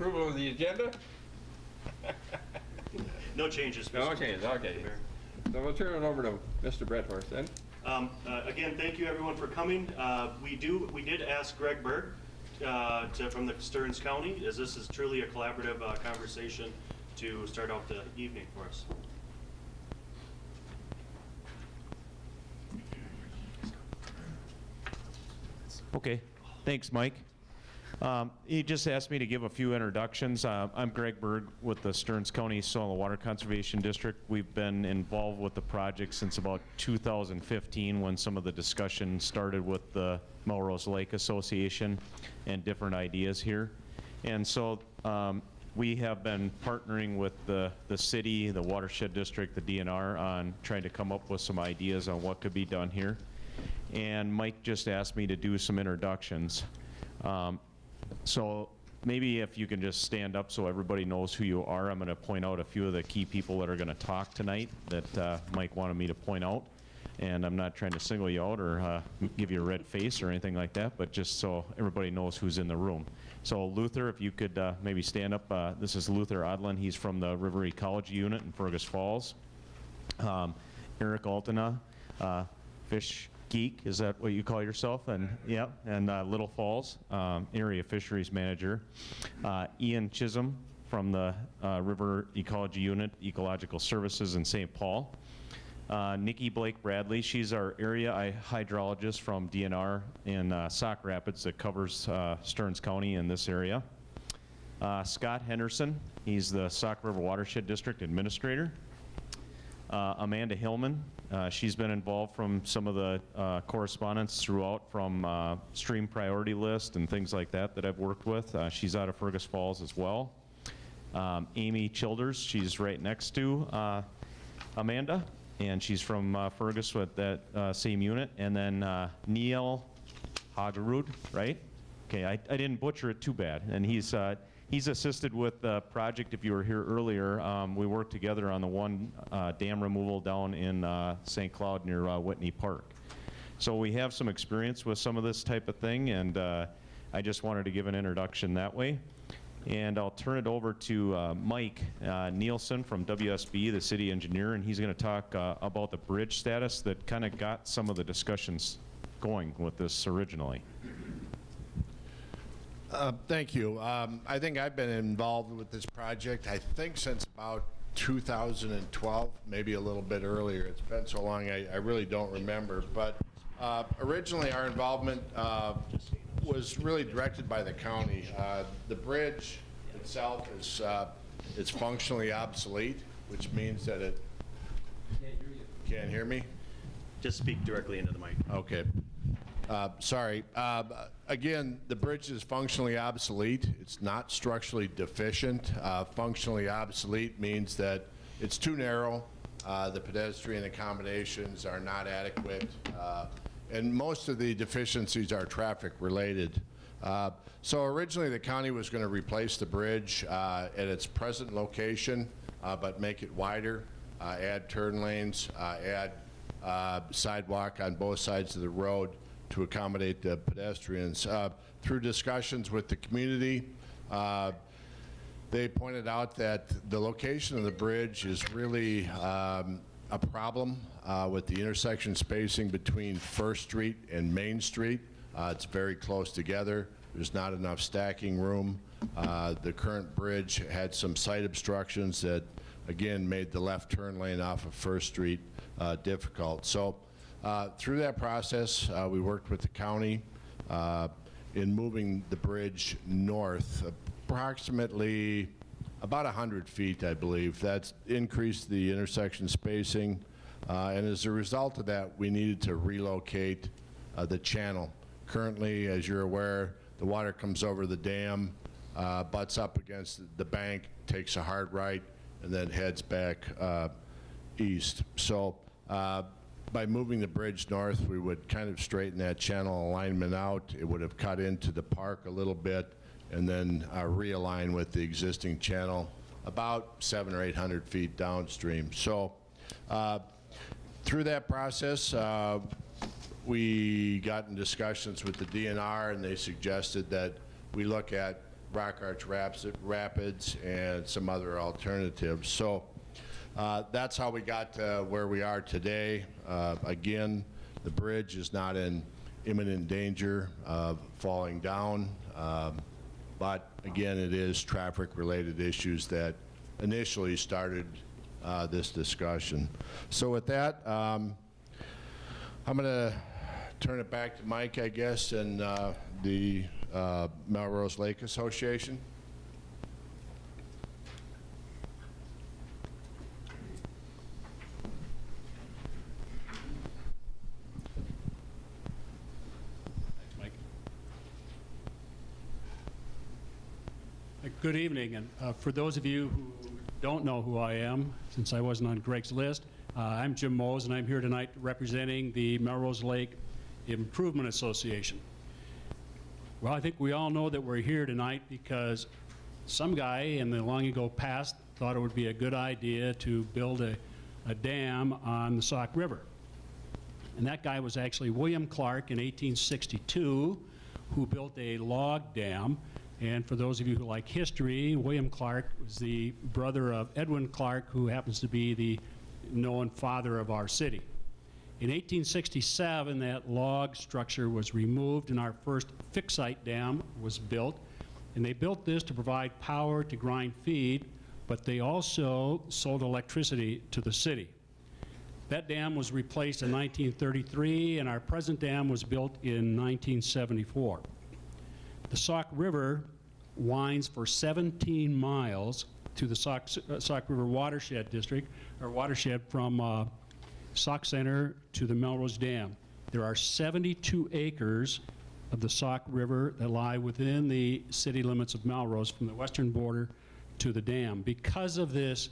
approval of the agenda? No changes. No changes, okay. So we'll turn it over to Mr. Bredhorst then. Again, thank you everyone for coming. We did ask Greg Berg from the Stearns County, as this is truly a collaborative conversation, to start off the evening for us. Okay, thanks, Mike. He just asked me to give a few introductions. I'm Greg Berg with the Stearns County Soil and Water Conservation District. We've been involved with the project since about 2015 when some of the discussion started with the Melrose Lake Association and different ideas here. And so we have been partnering with the city, the watershed district, the DNR on trying to come up with some ideas on what could be done here. And Mike just asked me to do some introductions. So maybe if you can just stand up so everybody knows who you are. I'm going to point out a few of the key people that are going to talk tonight that Mike wanted me to point out. And I'm not trying to single you out or give you a red face or anything like that, but just so everybody knows who's in the room. So Luther, if you could maybe stand up. This is Luther Odlin. He's from the River Ecology Unit in Fergus Falls. Eric Altena, Fish Geek, is that what you call yourself? And yeah, and Little Falls, Area Fisheries Manager. Ian Chisholm from the River Ecology Unit, Ecological Services in St. Paul. Nikki Blake Bradley, she's our area hydrologist from DNR in Sauk Rapids that covers Stearns County in this area. Scott Henderson, he's the Sauk River Watershed District Administrator. Amanda Hillman, she's been involved from some of the correspondence throughout from stream priority list and things like that I've worked with. She's out of Fergus Falls as well. Amy Childers, she's right next to Amanda, and she's from Fergus with that same unit. And then Neil Hagerud, right? Okay, I didn't butcher it too bad. And he's assisted with the project. If you were here earlier, we worked together on the one dam removal down in St. Cloud near Whitney Park. So we have some experience with some of this type of thing, and I just wanted to give an introduction that way. And I'll turn it over to Mike Nielsen from WSB, the city engineer, and he's going to talk about the bridge status that kind of got some of the discussions going with this originally. Thank you. I think I've been involved with this project, I think since about 2012, maybe a little bit earlier. It's been so long, I really don't remember. But originally our involvement was really directed by the county. The bridge itself is it's functionally obsolete, which means that it... Can't hear me? Just speak directly into the mic. Okay. Sorry. Again, the bridge is functionally obsolete. It's not structurally deficient. Functionally obsolete means that it's too narrow. The pedestrian accommodations are not adequate. And most of the deficiencies are traffic related. So originally the county was going to replace the bridge at its present location, but make it wider, add turn lanes, add sidewalk on both sides of the road to accommodate the pedestrians. Through discussions with the community, they pointed out that the location of the bridge is really a problem with the intersection spacing between First Street and Main Street. It's very close together. There's not enough stacking room. The current bridge had some site obstructions that, again, made the left turn lane off of First Street difficult. So through that process, we worked with the county in moving the bridge north, approximately about 100 feet, I believe. That's increased the intersection spacing, and as a result of that, we needed to relocate the channel. Currently, as you're aware, the water comes over the dam, butts up against the bank, takes a hard right, and then heads back east. So by moving the bridge north, we would kind of straighten that channel alignment out. It would have cut into the park a little bit and then realign with the existing channel about 700 or 800 feet downstream. So through that process, we got in discussions with the DNR, and they suggested that we look at Rock Arch Rapids, and some other alternatives. So that's how we got to where we are today. Again, the bridge is not in imminent danger of falling down, but again, it is traffic-related issues that initially started this discussion. So with that, I'm going to turn it back to Mike, I guess, and the Melrose Lake Association. Mike. Good evening, and for those of you who don't know who I am, since I wasn't on Greg's list, I'm Jim Mose, and I'm here tonight representing the Melrose Lake Improvement Association. Well, I think we all know that we're here tonight because some guy in the long ago past thought it would be a good idea to build a dam on the Sauk River. And that guy was actually William Clark in 1862, who built a log dam. And for those of you who like history, William Clark was the brother of Edwin Clark, who happens to be the known father of our city. In 1867, that log structure was removed and our first fixed-site dam was built. And they built this to provide power to grind feed, but they also sold electricity to the city. That dam was replaced in 1933, and our present dam was built in 1974. The Sauk River winds for 17 miles to the Sauk River Watershed District, or watershed from Sauk Center to the Melrose Dam. There are 72 acres of the Sauk River that lie within the city limits of Melrose from the western border to the dam. Because of this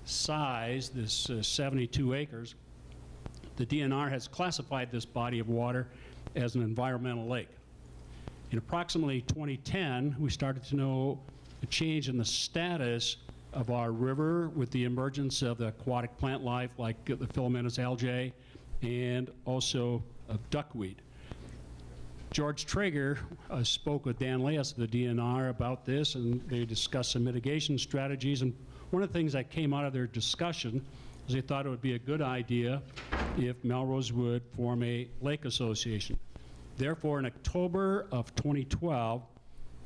size, this 72 acres, the DNR has classified this body of water as an environmental lake. In approximately 2010, we started to know a change in the status of our river with the emergence of the aquatic plant life like the filamentous algae and also of duckweed. George Traeger spoke with Dan Leas of the DNR about this, and they discussed some mitigation strategies. And one of the things that came out of their discussion is they thought it would be a good idea if Melrose would form a lake association. Therefore, in October of 2012,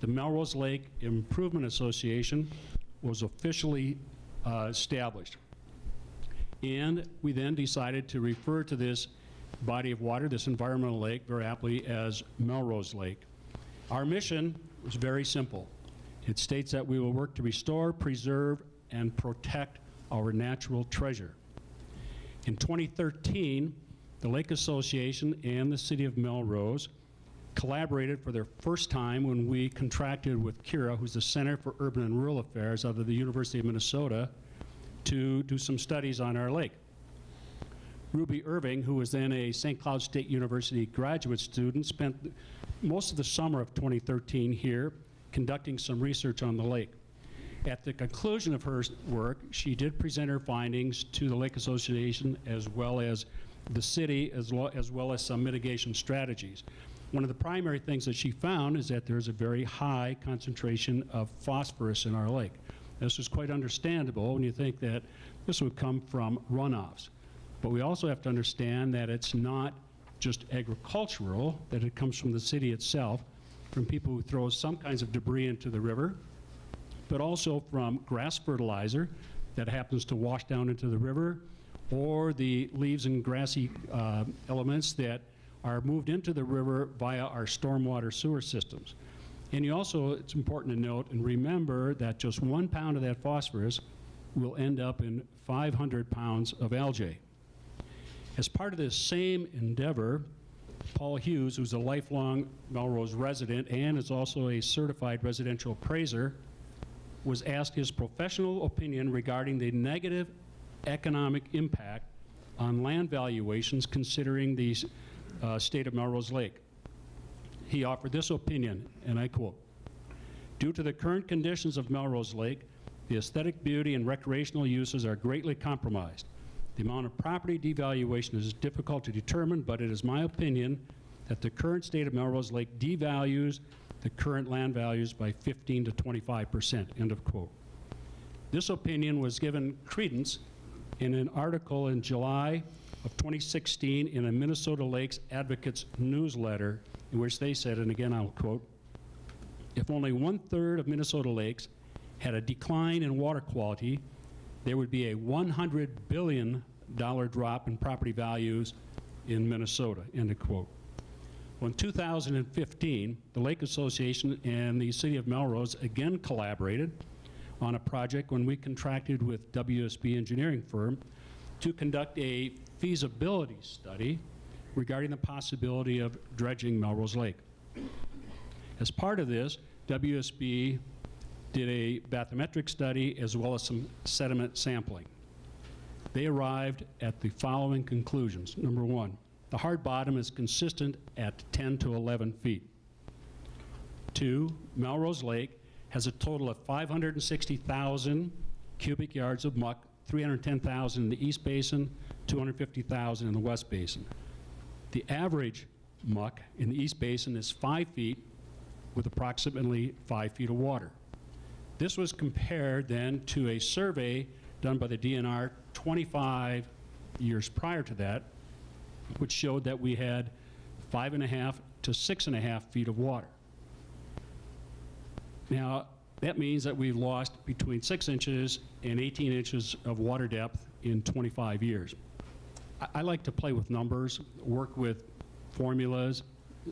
the Melrose Lake Improvement Association was officially established. And we then decided to refer to this body of water, this environmental lake, very aptly as Melrose Lake. Our mission was very simple. It states that we will work to restore, preserve, and protect our natural treasure. In 2013, the Lake Association and the City of Melrose collaborated for their first time when we contracted with CURA, who's the Center for Urban and Rural Affairs out of the University of Minnesota, to do some studies on our lake. Ruby Irving, who was then a St. Cloud State University graduate student, spent most of the summer of 2013 here conducting some research on the lake. At the conclusion of her work, she did present her findings to the Lake Association as well as the city, as well as some mitigation strategies. One of the primary things that she found is that there's a very high concentration of phosphorus in our lake. This is quite understandable when you think that this would come from runoffs. But we also have to understand that it's not just agricultural, that it comes from the city itself, from people who throw some kinds of debris into the river, but also from grass fertilizer that happens to wash down into the river, or the leaves and grassy elements that are moved into the river via our stormwater sewer systems. And you also, it's important to note and remember that just 1 pound of that phosphorus will end up in 500 pounds of algae. As part of this same endeavor, Paul Hughes, who's a lifelong Melrose resident and is also a certified residential appraiser, was asked his professional opinion regarding the negative economic impact on land valuations considering the state of Melrose Lake. He offered this opinion, and I quote, "Due to the current conditions of Melrose Lake, the aesthetic beauty and recreational uses are greatly compromised. The amount of property devaluation is difficult to determine, but it is my opinion that the current state of Melrose Lake devalues the current land values by 15 to 25%, end of quote. This opinion was given credence in an article in July of 2016 in a Minnesota Lakes Advocates newsletter, in which they said, and again I'll quote, "If only 1/3 of Minnesota lakes had a decline in water quality, there would be a $100 billion drop in property values in Minnesota," end of quote. Well, in 2015, the Lake Association and the City of Melrose again collaborated on a project when we contracted with WSB engineering firm to conduct a feasibility study regarding the possibility of dredging Melrose Lake. As part of this, WSB did a bathymetric study as well as some sediment sampling. They arrived at the following conclusions. Number one, the hard bottom is consistent at 10 to 11 feet. Two, Melrose Lake has a total of 560,000 cubic yards of muck, 310,000 in the East Basin, 250,000 in the West Basin. The average muck in the East Basin is 5 feet with approximately 5 feet of water. This was compared then to a survey done by the DNR 25 years prior to that, which showed that we had 5.5 to 6.5 feet of water. Now, that means that we've lost between 6 inches and 18 inches of water depth in 25 years. I like to play with numbers, work with formulas,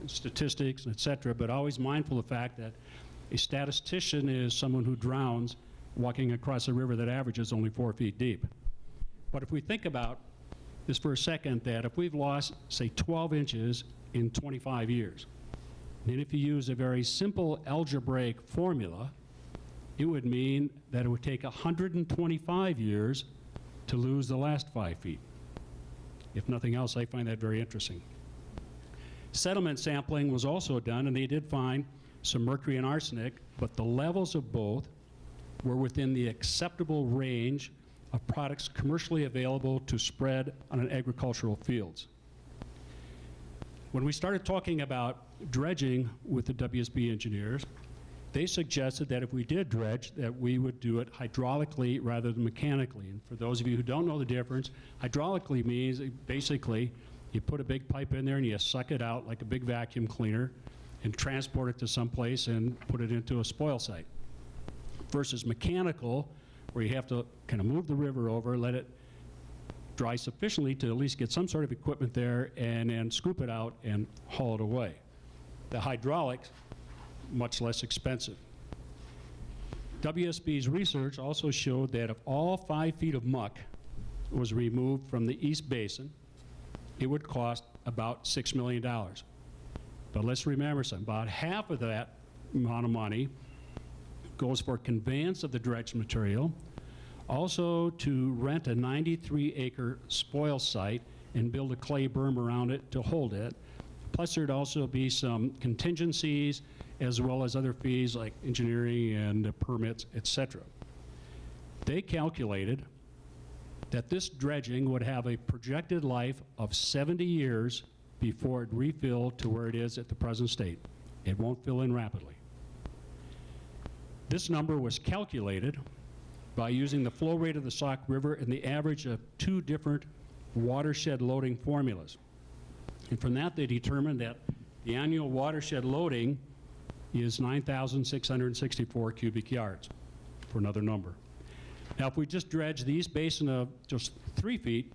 statistics, et cetera, but always mindful of the fact that a statistician is someone who drowns walking across a river that averages only 4 feet deep. But if we think about this for a second, that if we've lost, say, 12 inches in 25 years, and if you use a very simple algebraic formula, it would mean that it would take 125 years to lose the last 5 feet. If nothing else, I find that very interesting. Sediment sampling was also done, and they did find some mercury and arsenic, but the levels of both were within the acceptable range of products commercially available to spread on an agricultural fields. When we started talking about dredging with the WSB engineers, they suggested that if we did dredge, that we would do it hydraulically rather than mechanically. And for those of you who don't know the difference, hydraulically means basically you put a big pipe in there and you suck it out like a big vacuum cleaner and transport it to someplace and put it into a spoil site. Versus mechanical, where you have to kind of move the river over, let it dry sufficiently to at least get some sort of equipment there, and then scoop it out and haul it away. The hydraulics, much less expensive. WSB's research also showed that if all 5 feet of muck was removed from the East Basin, it would cost about $6 million. But let's remember something, about half of that amount of money goes for conveyance of the dredged material, also to rent a 93-acre spoil site and build a clay berm around it to hold it. Plus there'd also be some contingencies as well as other fees like engineering and permits, etc. They calculated that this dredging would have a projected life of 70 years before it refilled to where it is at the present state. It won't fill in rapidly. This number was calculated by using the flow rate of the Sauk River and the average of 2 different watershed loading formulas. And from that, they determined that the annual watershed loading is 9,664 cubic yards, for another number. Now, if we just dredge the East Basin of just 3 feet,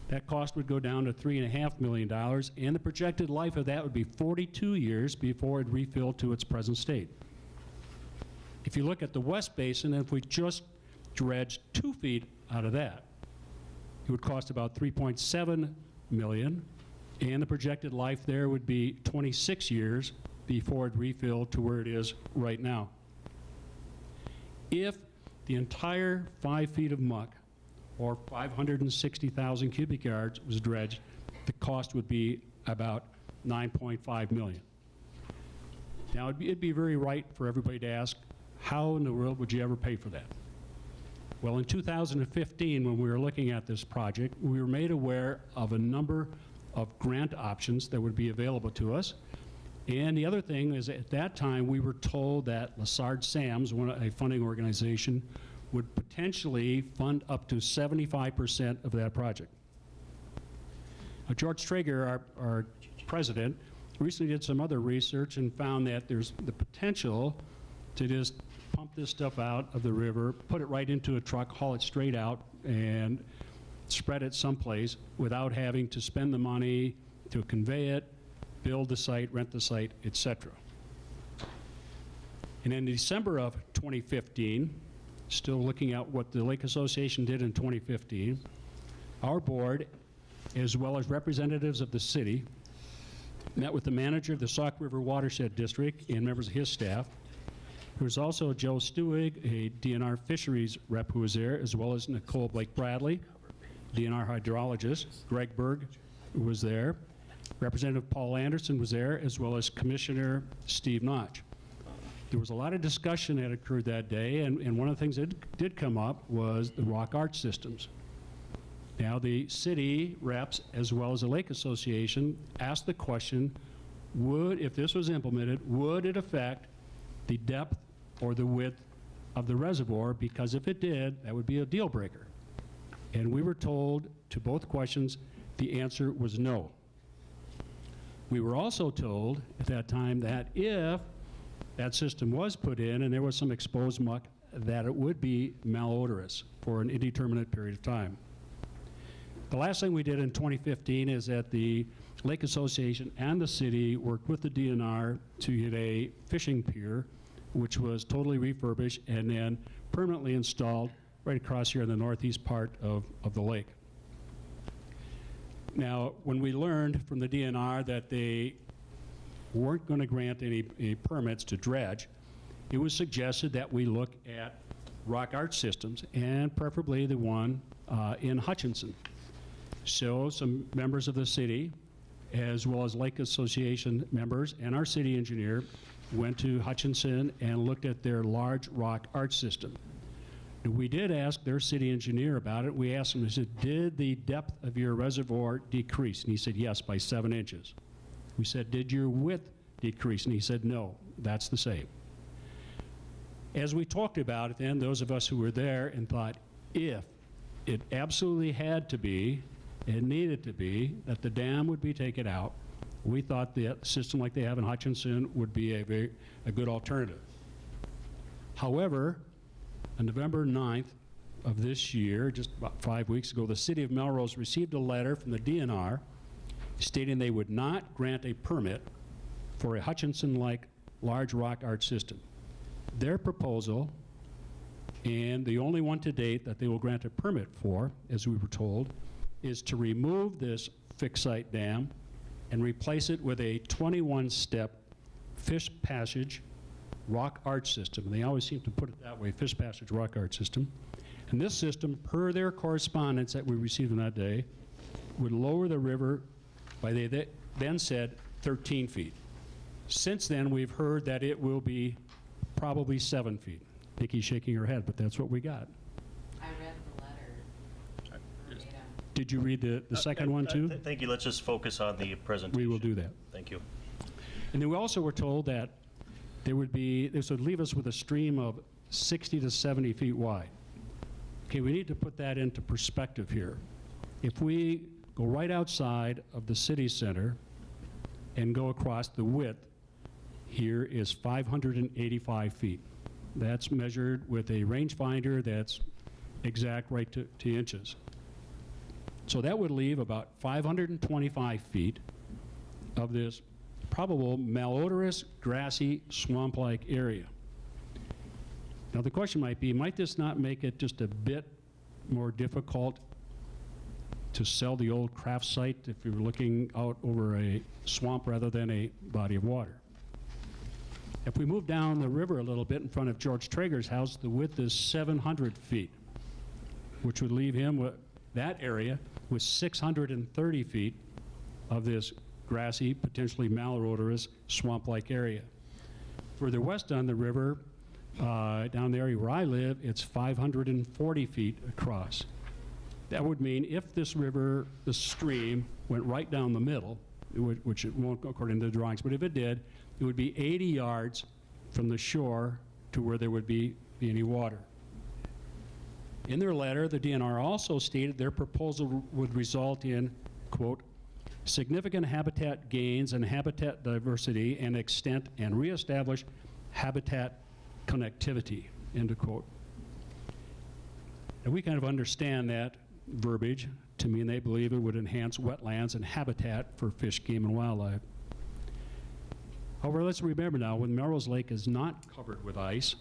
that cost would go down to $3.5 million, and the projected life of that would be 42 years before it refilled to its present state. If you look at the West Basin, and if we just dredged 2 feet out of that, it would cost about $3.7 million, and the projected life there would be 26 years before it refilled to where it is right now. If the entire 5 feet of muck, or 560,000 cubic yards, was dredged, the cost would be about $9.5 million. Now, it'd be very right for everybody to ask, how in the world would you ever pay for that? Well, in 2015, when we were looking at this project, we were made aware of a number of grant options that would be available to us. And the other thing is, at that time, we were told that Lassard Sams, a funding organization, would potentially fund up to 75% of that project. George Traeger, our president, recently did some other research and found that there's the potential to just pump this stuff out of the river, put it right into a truck, haul it straight out, and spread it someplace without having to spend the money to convey it, build the site, rent the site, etc. And in December of 2015, still looking at what the Lake Association did in 2015, our board, as well as representatives of the city, met with the manager of the Sauk River Watershed District and members of his staff. There was also Joe Stuig, a DNR fisheries rep who was there, as well as Nicole Blake Bradley, DNR hydrologist. Greg Berg was there. Representative Paul Anderson was there, as well as Commissioner Steve Notch. There was a lot of discussion that occurred that day, and one of the things that did come up was the rock art systems. Now, the city reps, as well as the Lake Association, asked the question, if this was implemented, would it affect the depth or the width of the reservoir? Because if it did, that would be a deal breaker. And we were told to both questions, the answer was no. We were also told at that time that if that system was put in and there was some exposed muck, that it would be malodorous for an indeterminate period of time. The last thing we did in 2015 is that the Lake Association and the city worked with the DNR to get a fishing pier, which was totally refurbished and then permanently installed right across here in the northeast part of the lake. Now, when we learned from the DNR that they weren't going to grant any permits to dredge, it was suggested that we look at rock art systems, and preferably the one in Hutchinson. So some members of the city, as well as Lake Association members and our city engineer, went to Hutchinson and looked at their large rock art system. And we did ask their city engineer about it. We asked him, we said, did the depth of your reservoir decrease? And he said, yes, by 7 inches. We said, did your width decrease? And he said, no, that's the same. As we talked about it then, those of us who were there and thought, if it absolutely had to be, it needed to be, that the dam would be taken out, we thought the system like they have in Hutchinson would be a good alternative. However, on November 9th of this year, just about 5 weeks ago, the city of Melrose received a letter from the DNR stating they would not grant a permit for a Hutchinson-like large rock art system. Their proposal, and the only one to date that they will grant a permit for, as we were told, is to remove this fixed-site dam and replace it with a 21-step fish passage rock arch system. And they always seem to put it that way, fish passage rock arch system. And this system, per their correspondence that we received on that day, would lower the river by, they then said, 13 feet. Since then, we've heard that it will be probably 7 feet. Nikki's shaking her head, but that's what we got. I read the letter. Verbatim. Did you read the second one too? Thank you. Let's just focus on the presentation. We will do that. Thank you. And then we also were told that this would leave us with a stream of 60 to 70 feet wide. Okay, we need to put that into perspective here. If we go right outside of the city center and go across, the width here is 585 feet. That's measured with a rangefinder that's exact right to inches. So that would leave about 525 feet of this probable malodorous, grassy, swamp-like area. Now the question might be, might this not make it just a bit more difficult to sell the old craft site if you're looking out over a swamp rather than a body of water? If we move down the river a little bit in front of George Traeger's house, the width is 700 feet, which would leave him with that area with 630 feet of this grassy, potentially malodorous, swamp-like area. Further west on the river, down the area where I live, it's 540 feet across. That would mean if this river, the stream, went right down the middle, which it won't according to the drawings, but if it did, it would be 80 yards from the shore to where there would be any water. In their letter, the DNR also stated their proposal would result in, quote, significant habitat gains and habitat diversity and extent and reestablish habitat connectivity, end of quote. And we kind of understand that verbiage to mean they believe it would enhance wetlands and habitat for fish, game, and wildlife. However, let's remember now, when Melrose Lake is not covered with ice,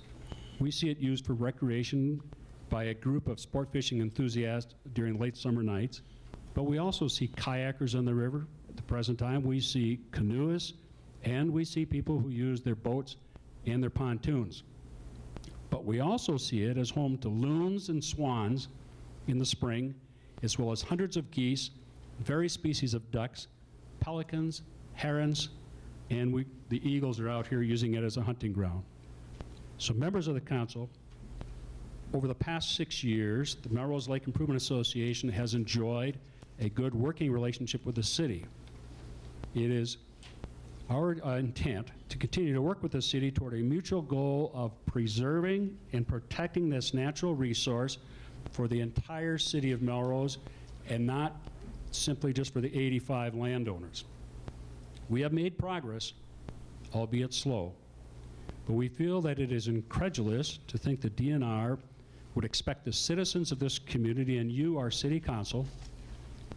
we see it used for recreation by a group of sport fishing enthusiasts during late summer nights. But we also see kayakers on the river at the present time. We see canoeists, and we see people who use their boats and their pontoons. But we also see it as home to loons and swans in the spring, as well as hundreds of geese, various species of ducks, pelicans, herons, and the eagles are out here using it as a hunting ground. So members of the council, over the past 6 years, the Melrose Lake Improvement Association has enjoyed a good working relationship with the city. It is our intent to continue to work with the city toward a mutual goal of preserving and protecting this natural resource for the entire city of Melrose and not simply just for the 85 landowners. We have made progress, albeit slow, but we feel that it is incredulous to think the DNR would expect the citizens of this community and you, our city council,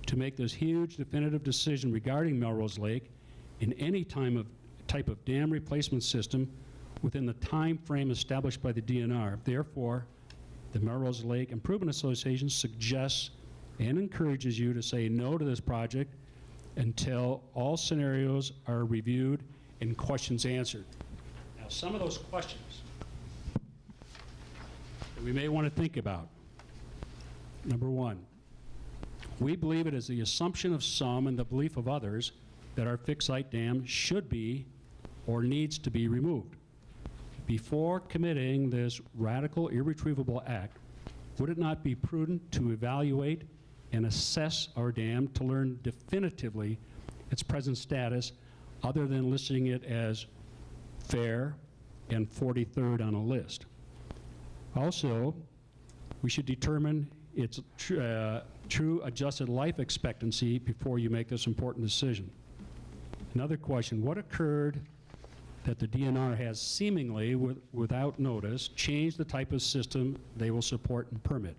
to make this huge definitive decision regarding Melrose Lake in any type of dam replacement system within the time frame established by the DNR. Therefore, the Melrose Lake Improvement Association suggests and encourages you to say no to this project until all scenarios are reviewed and questions answered. Now, some of those questions that we may want to think about. Number one, we believe it is the assumption of some and the belief of others that our fixed site dam should be or needs to be removed. Before committing this radical, irretrievable act, would it not be prudent to evaluate and assess our dam to learn definitively its present status other than listing it as fair and 43rd on a list? Also, we should determine its true adjusted life expectancy before you make this important decision. Another question, what occurred that the DNR has seemingly, without notice, changed the type of system they will support and permit?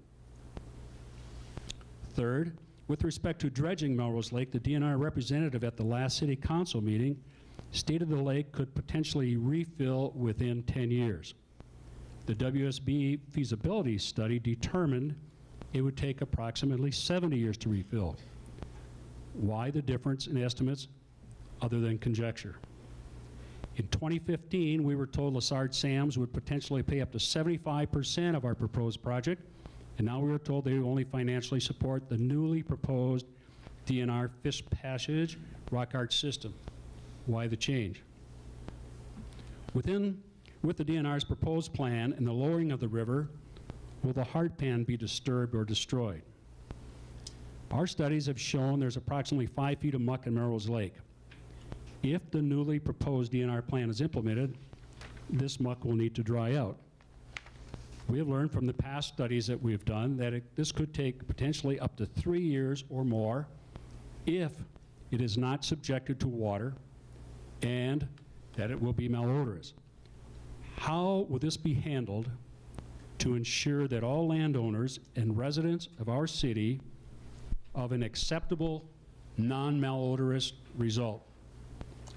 Third, with respect to dredging Melrose Lake, the DNR representative at the last city council meeting stated the lake could potentially refill within 10 years. The WSB feasibility study determined it would take approximately 70 years to refill. Why the difference in estimates other than conjecture? In 2015, we were told Lessard Sams would potentially pay up to 75% of our proposed project, and now we are told they will only financially support the newly proposed DNR Fish Passage rock art system. Why the change? With the DNR's proposed plan and the lowering of the river, will the hard pan be disturbed or destroyed? Our studies have shown there's approximately 5 feet of muck in Melrose Lake. If the newly proposed DNR plan is implemented, this muck will need to dry out. We have learned from the past studies that we have done that this could take potentially up to 3 years or more if it is not subjected to water and that it will be malodorous. How will this be handled to ensure that all landowners and residents of our city of an acceptable, non-malodorous result?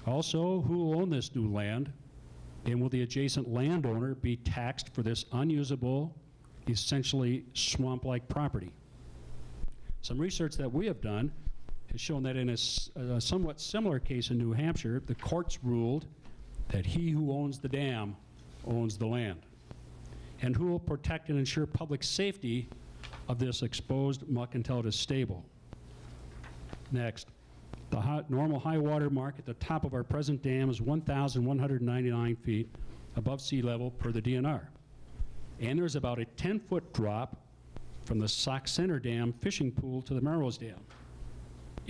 Also, who will own this new land, and will the adjacent landowner be taxed for this unusable, essentially swamp-like property? Some research that we have done has shown that in a somewhat similar case in New Hampshire, the courts ruled that he who owns the dam owns the land. And who will protect and ensure public safety of this exposed muck until it is stable? Next, the normal high water mark at the top of our present dam is 1,199 feet above sea level per the DNR. And there's about a 10-foot drop from the Sock Center Dam fishing pool to the Melrose Dam.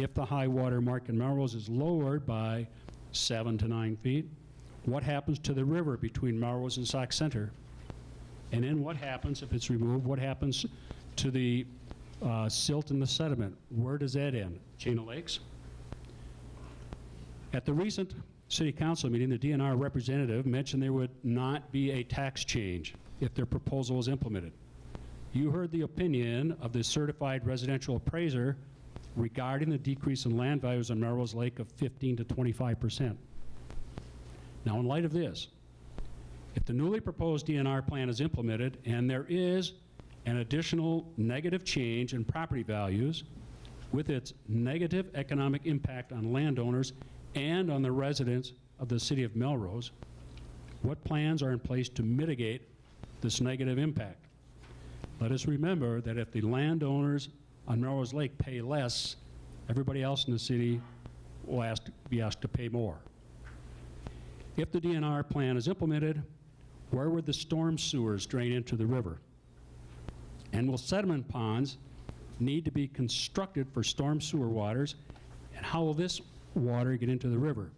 if the high water mark in Melrose is lowered by 7 to 9 feet, what happens to the river between Melrose and Sauk Center? And then what happens if it's removed? What happens to the silt and the sediment? Where does that end? Chain of lakes? At the recent city council meeting, the DNR representative mentioned there would not be a tax change if their proposal was implemented. You heard the opinion of the certified residential appraiser regarding the decrease in land values on Melrose Lake of 15 to 25%. Now, in light of this, if the newly proposed DNR plan is implemented and there is an additional negative change in property values with its negative economic impact on landowners and on the residents of the city of Melrose, what plans are in place to mitigate this negative impact? Let us remember that if the landowners on Melrose Lake pay less, everybody else in the city will be asked to pay more. If the DNR plan is implemented, where would the storm sewers drain into the river? And will sediment ponds need to be constructed for storm sewer waters? And how will this water get into the river?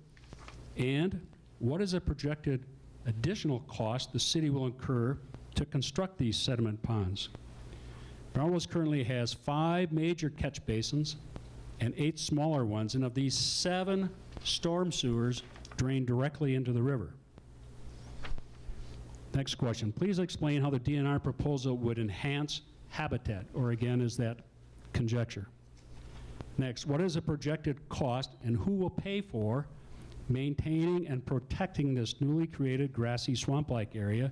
And what is the projected additional cost the city will incur to construct these sediment ponds? Melrose currently has 5 major catch basins and 8 smaller ones, and of these, 7 storm sewers drain directly into the river. Next question. Please explain how the DNR proposal would enhance habitat, or again, is that conjecture? Next, what is the projected cost and who will pay for maintaining and protecting this newly created grassy swamp-like area,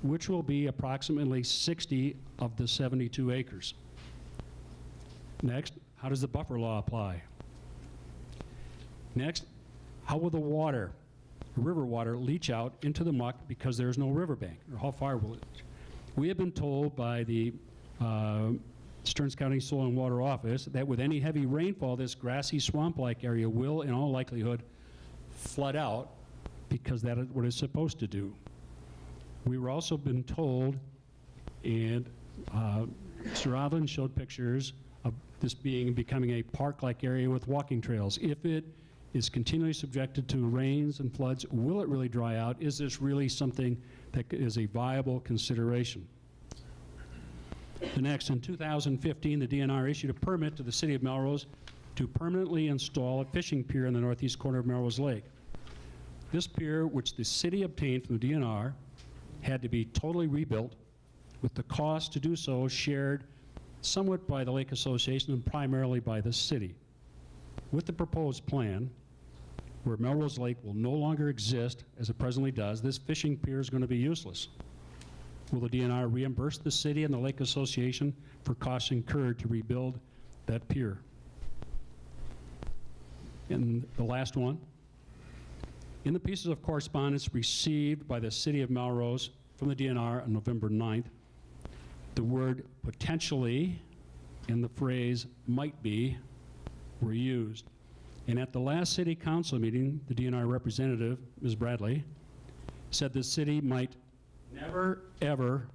which will be approximately 60 of the 72 acres? Next, how does the buffer law apply? Next, how will the water, river water, leach out into the muck because there's no riverbank, or how far will it? We have been told by the Stearns County Soil and Water Office that with any heavy rainfall, this grassy swamp-like area will, in all likelihood, flood out because that is what it's supposed to do. We were also been told, and Mr. Rovin showed pictures of this becoming a park-like area with walking trails. If it is continually subjected to rains and floods, will it really dry out? Is this really something that is a viable consideration? The next, in 2015, the DNR issued a permit to the city of Melrose to permanently install a fishing pier in the northeast corner of Melrose Lake. This pier, which the city obtained from the DNR, had to be totally rebuilt, with the cost to do so shared somewhat by the Lake Association and primarily by the city. With the proposed plan, where Melrose Lake will no longer exist as it presently does, this fishing pier is going to be useless. Will the DNR reimburse the city and the Lake Association for costs incurred to rebuild that pier? And the last one, in the pieces of correspondence received by the city of Melrose from the DNR on November 9th, the word potentially and the phrase might be were used. And at the last city council meeting, the DNR representative, Ms. Bradley, said the city might never, ever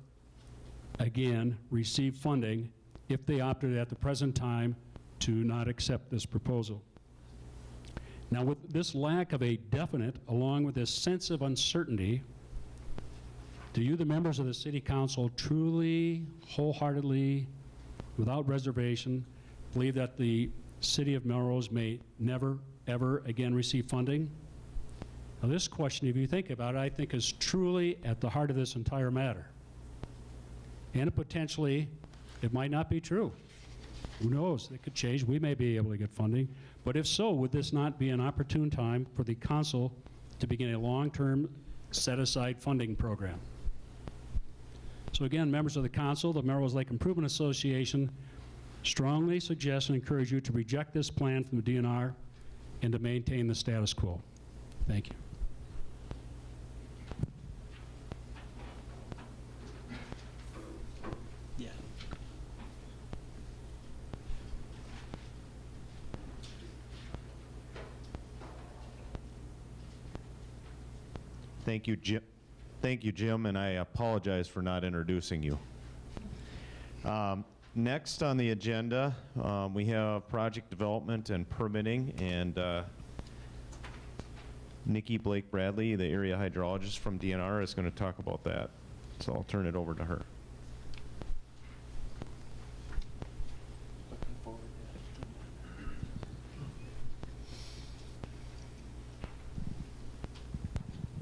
again receive funding if they opted at the present time to not accept this proposal. Now, with this lack of a definite, along with this sense of uncertainty, do you, the members of the city council, truly, wholeheartedly, without reservation, believe that the city of Melrose may never, ever again receive funding? Now, this question, if you think about it, I think is truly at the heart of this entire matter. And potentially, it might not be true. Who knows? It could change. We may be able to get funding. But if so, would this not be an opportune time for the council to begin a long-term set-aside funding program? So again, members of the council, the Melrose Lake Improvement Association strongly suggest and encourage you to reject this plan from the DNR and to maintain the status quo. Thank you. Thank you, Jim. Thank you, Jim, and I apologize for not introducing you. Next on the agenda, we have project development and permitting, and Nikki Blake Bradley, the area hydrologist from DNR, is going to talk about that. So I'll turn it over to her.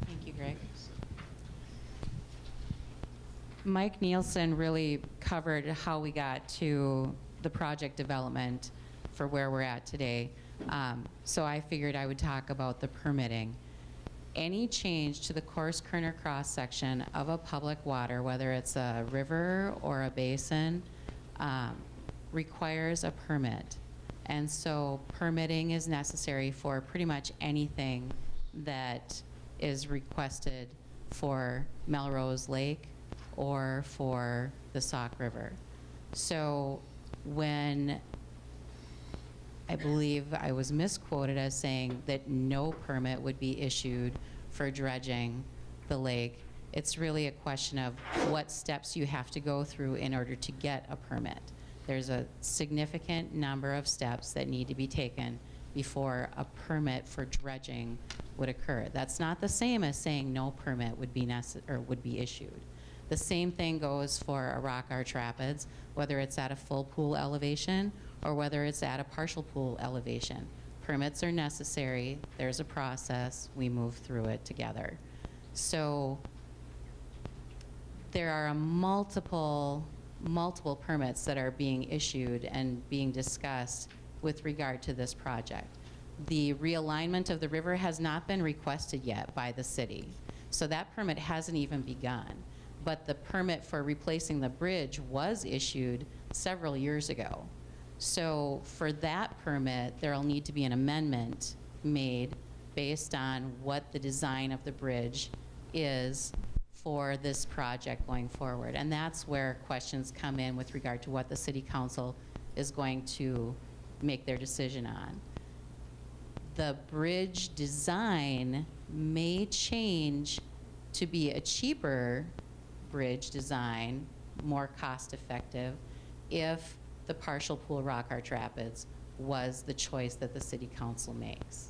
Thank you, Greg. Mike Nielsen really covered how we got to the project development for where we're at today. So I figured I would talk about the permitting. Any change to the coarse current or cross-section of a public water, whether it's a river or a basin, requires a permit. And so permitting is necessary for pretty much anything that is requested for Melrose Lake or for the Sauk River. So when I believe I was misquoted as saying that no permit would be issued for dredging the lake, it's really a question of what steps you have to go through in order to get a permit. There's a significant number of steps that need to be taken before a permit for dredging would occur. That's not the same as saying no permit would be would be issued. The same thing goes for a rock arch rapids, whether it's at a full pool elevation or whether it's at a partial pool elevation. Permits are necessary, there's a process, we move through it together. So there are multiple permits that are being issued and being discussed with regard to this project. The realignment of the river has not been requested yet by the city, so that permit hasn't even begun. But the permit for replacing the bridge was issued several years ago. So for that permit, there'll need to be an amendment made based on what the design of the bridge is for this project going forward. And that's where questions come in with regard to what the city council is going to make their decision on. The bridge design may change to be a cheaper bridge design, more cost-effective, if the partial pool rock arch rapids was the choice that the city council makes.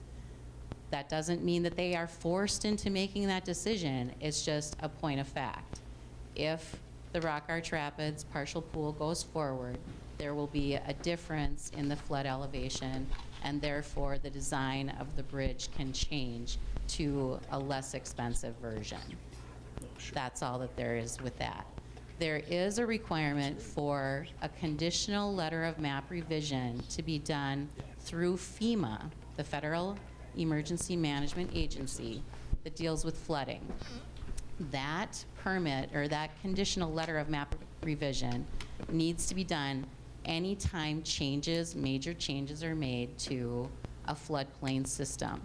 That doesn't mean that they are forced into making that decision. It's just a point of fact. If the rock arch rapids partial pool goes forward, there will be a difference in the flood elevation, and therefore the design of the bridge can change to a less expensive version. That's all that there is with that. There is a requirement for a conditional letter of map revision to be done through FEMA, the Federal Emergency Management Agency that deals with flooding. That permit, or that conditional letter of map revision, needs to be done anytime major changes are made to a floodplain system.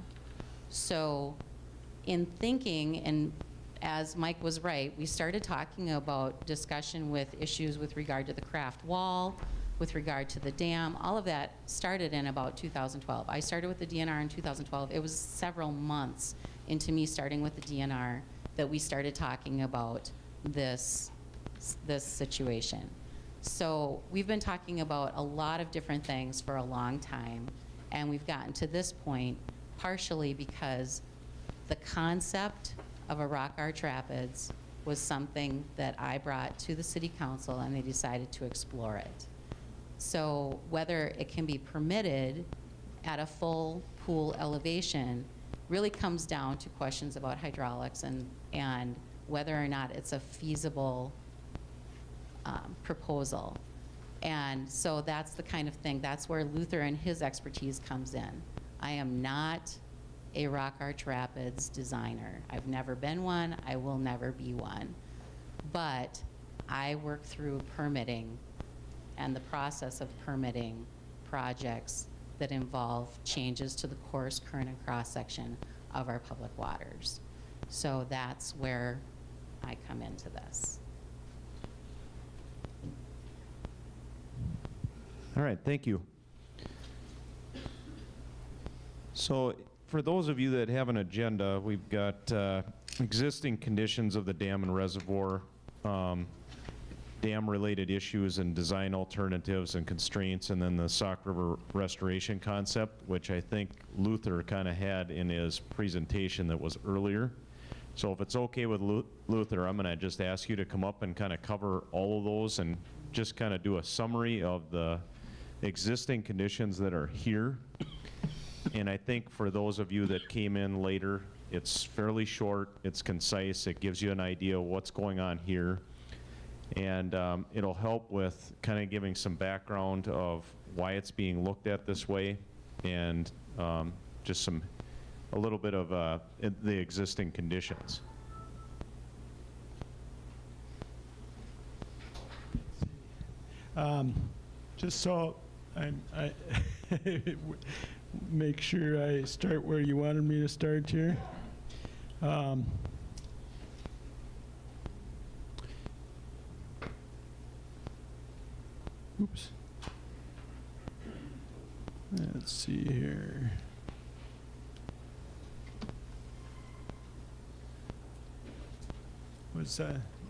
So in thinking, and as Mike was right, we started talking about discussion with issues with regard to the craft wall, with regard to the dam. All of that started in about 2012. I started with the DNR in 2012. It was several months into me starting with the DNR that we started talking about this situation. So we've been talking about a lot of different things for a long time, and we've gotten to this point partially because the concept of a rock arch rapids was something that I brought to the city council, and they decided to explore it. So whether it can be permitted at a full pool elevation really comes down to questions about hydraulics and whether or not it's a feasible proposal. And so that's the kind of thing, that's where Luther and his expertise comes in. I am not a rock arch rapids designer. I've never been one, I will never be one. But I work through permitting and the process of permitting projects that involve changes to the course, current, and cross-section of our public waters. So that's where I come into this. All right, thank you. So for those of you that have an agenda, we've got existing conditions of the dam and reservoir. dam-related issues and design alternatives and constraints, and then the Sauk River restoration concept, which I think Luther kind of had in his presentation that was earlier. So if it's okay with Luther, I'm going to just ask you to come up and kind of cover all of those and just kind of do a summary of the existing conditions that are here. And I think for those of you that came in later, it's fairly short, it's concise, it gives you an idea of what's going on here. And it'll help with kind of giving some background of why it's being looked at this way, and just a little bit of the existing conditions. Just so I make sure I start where you wanted me to start here. Oops. Let's see here. Was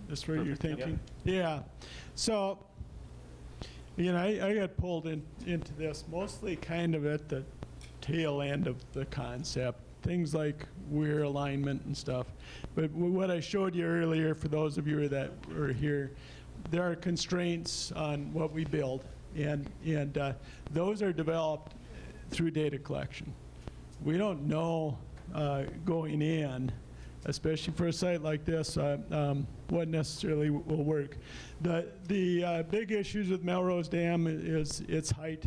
this what you're thinking? Yeah. So, you know, I got pulled into this mostly kind of at the tail end of the concept, things like weir alignment and stuff. But what I showed you earlier, for those of you that were here, there are constraints on what we build, and those are developed through data collection. We don't know going in, especially for a site like this, what necessarily will work. The big issues with Melrose Dam is its height.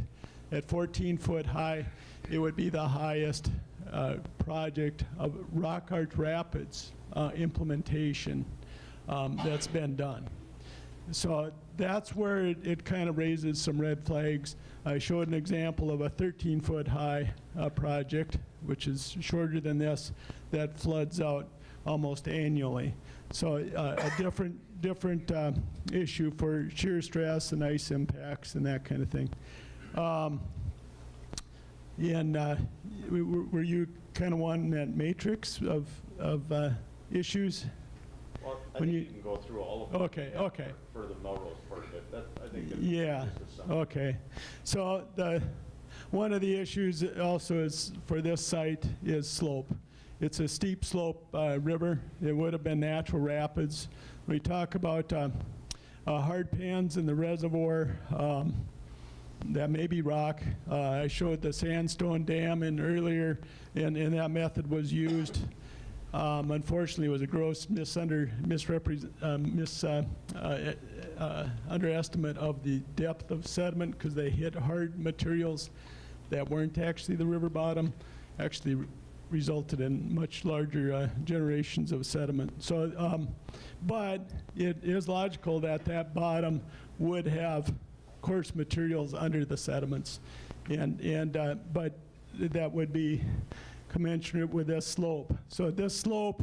At 14 foot high, it would be the highest project of rock art rapids implementation that's been done. So that's where it kind of raises some red flags. I showed an example of a 13 foot high project, which is shorter than this, that floods out almost annually. So a different issue for shear stress and ice impacts and that kind of thing. Were you kind of wanting that matrix of issues? Well, I think you can go through all of them. Okay. For the Melrose part of it. I think Yeah, okay. So one of the issues also is for this site is slope. It's a steep slope river. It would have been natural rapids. We talk about hard pans in the reservoir. That may be rock. I showed the sandstone dam in earlier, and that method was used. Unfortunately, it was a gross underestimate of the depth of sediment, because they hit hard materials that weren't actually the river bottom, actually resulted in much larger generations of sediment. So, but it is logical that that bottom would have coarse materials under the sediments, but that would be commensurate with this slope. So this slope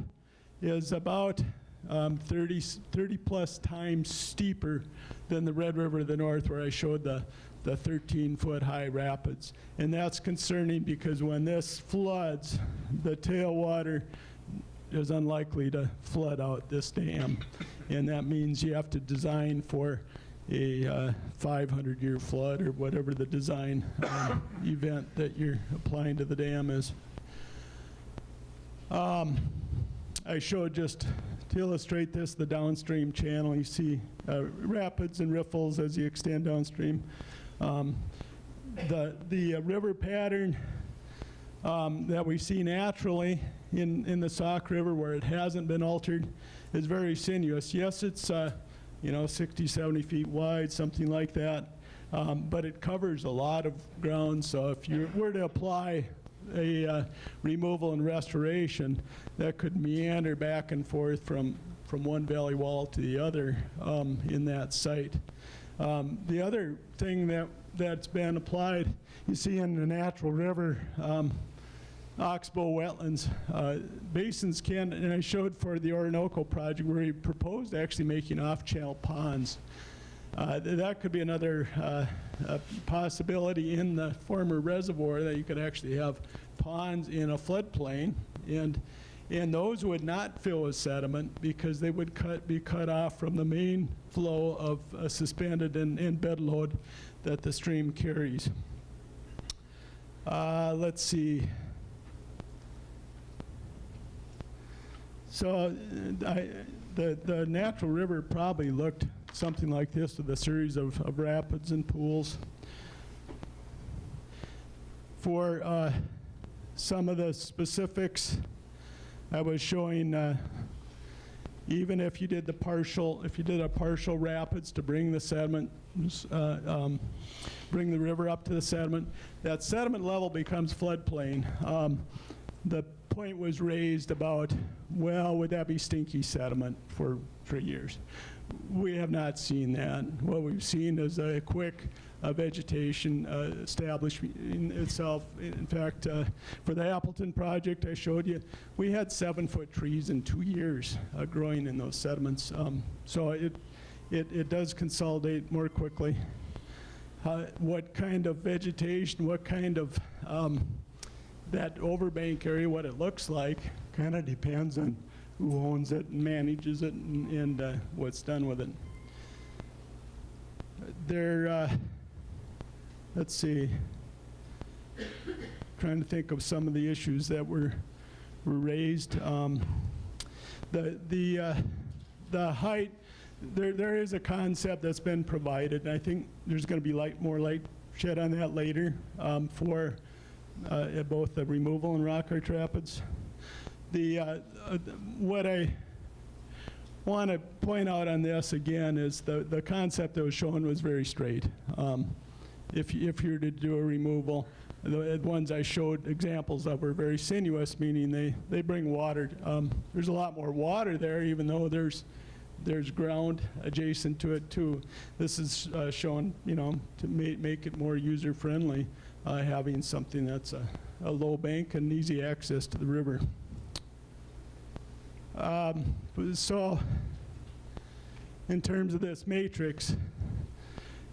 is about 30 plus times steeper than the Red River to the north, where I showed the 13 foot high rapids. And that's concerning because when this floods, the tailwater is unlikely to flood out this dam. And that means you have to design for a 500-year flood, or whatever the design event that you're applying to the dam is. I showed, just to illustrate this, the downstream channel. You see rapids and riffles as you extend downstream. The river pattern that we see naturally in the Sauk River, where it hasn't been altered, is very sinuous. Yes, it's 60, 70 feet wide, something like that, but it covers a lot of ground. So if you were to apply a removal and restoration, that could meander back and forth from one valley wall to the other in that site. The other thing that's been applied, you see in the natural river, oxbow wetlands, basins can, and I showed for the Orinoco project where he proposed actually making off-channel ponds. That could be another possibility in the former reservoir, that you could actually have ponds in a floodplain, and And those would not fill with sediment because they would be cut off from the main flow of suspended and bed load that the stream carries. Let's see. So the natural river probably looked something like this with a series of rapids and pools. For some of the specifics, I was showing even if you did a partial rapids to bring the sediment, bring the river up to the sediment, that sediment level becomes floodplain. The point was raised about, well, would that be stinky sediment for years? We have not seen that. What we've seen is a quick vegetation establishing itself. In fact, for the Appleton project I showed you, we had 7-foot trees in 2 years growing in those sediments. So it does consolidate more quickly. What kind of vegetation, what kind of that overbank area, what it looks like, kind of depends on who owns it and manages it and what's done with it. Let's see, trying to think of some of the issues that were raised. The height, there is a concept that's been provided, and I think there's going to be more light shed on that later for both the removal and rock art rapids. What I want to point out on this again is the concept that was shown was very straight. If you were to do a removal, the ones I showed examples of were very sinuous, meaning they bring water. There's a lot more water there, even though there's ground adjacent to it too. This is shown, to make it more user-friendly, having something that's a low bank and easy access to the river. So, in terms of this matrix,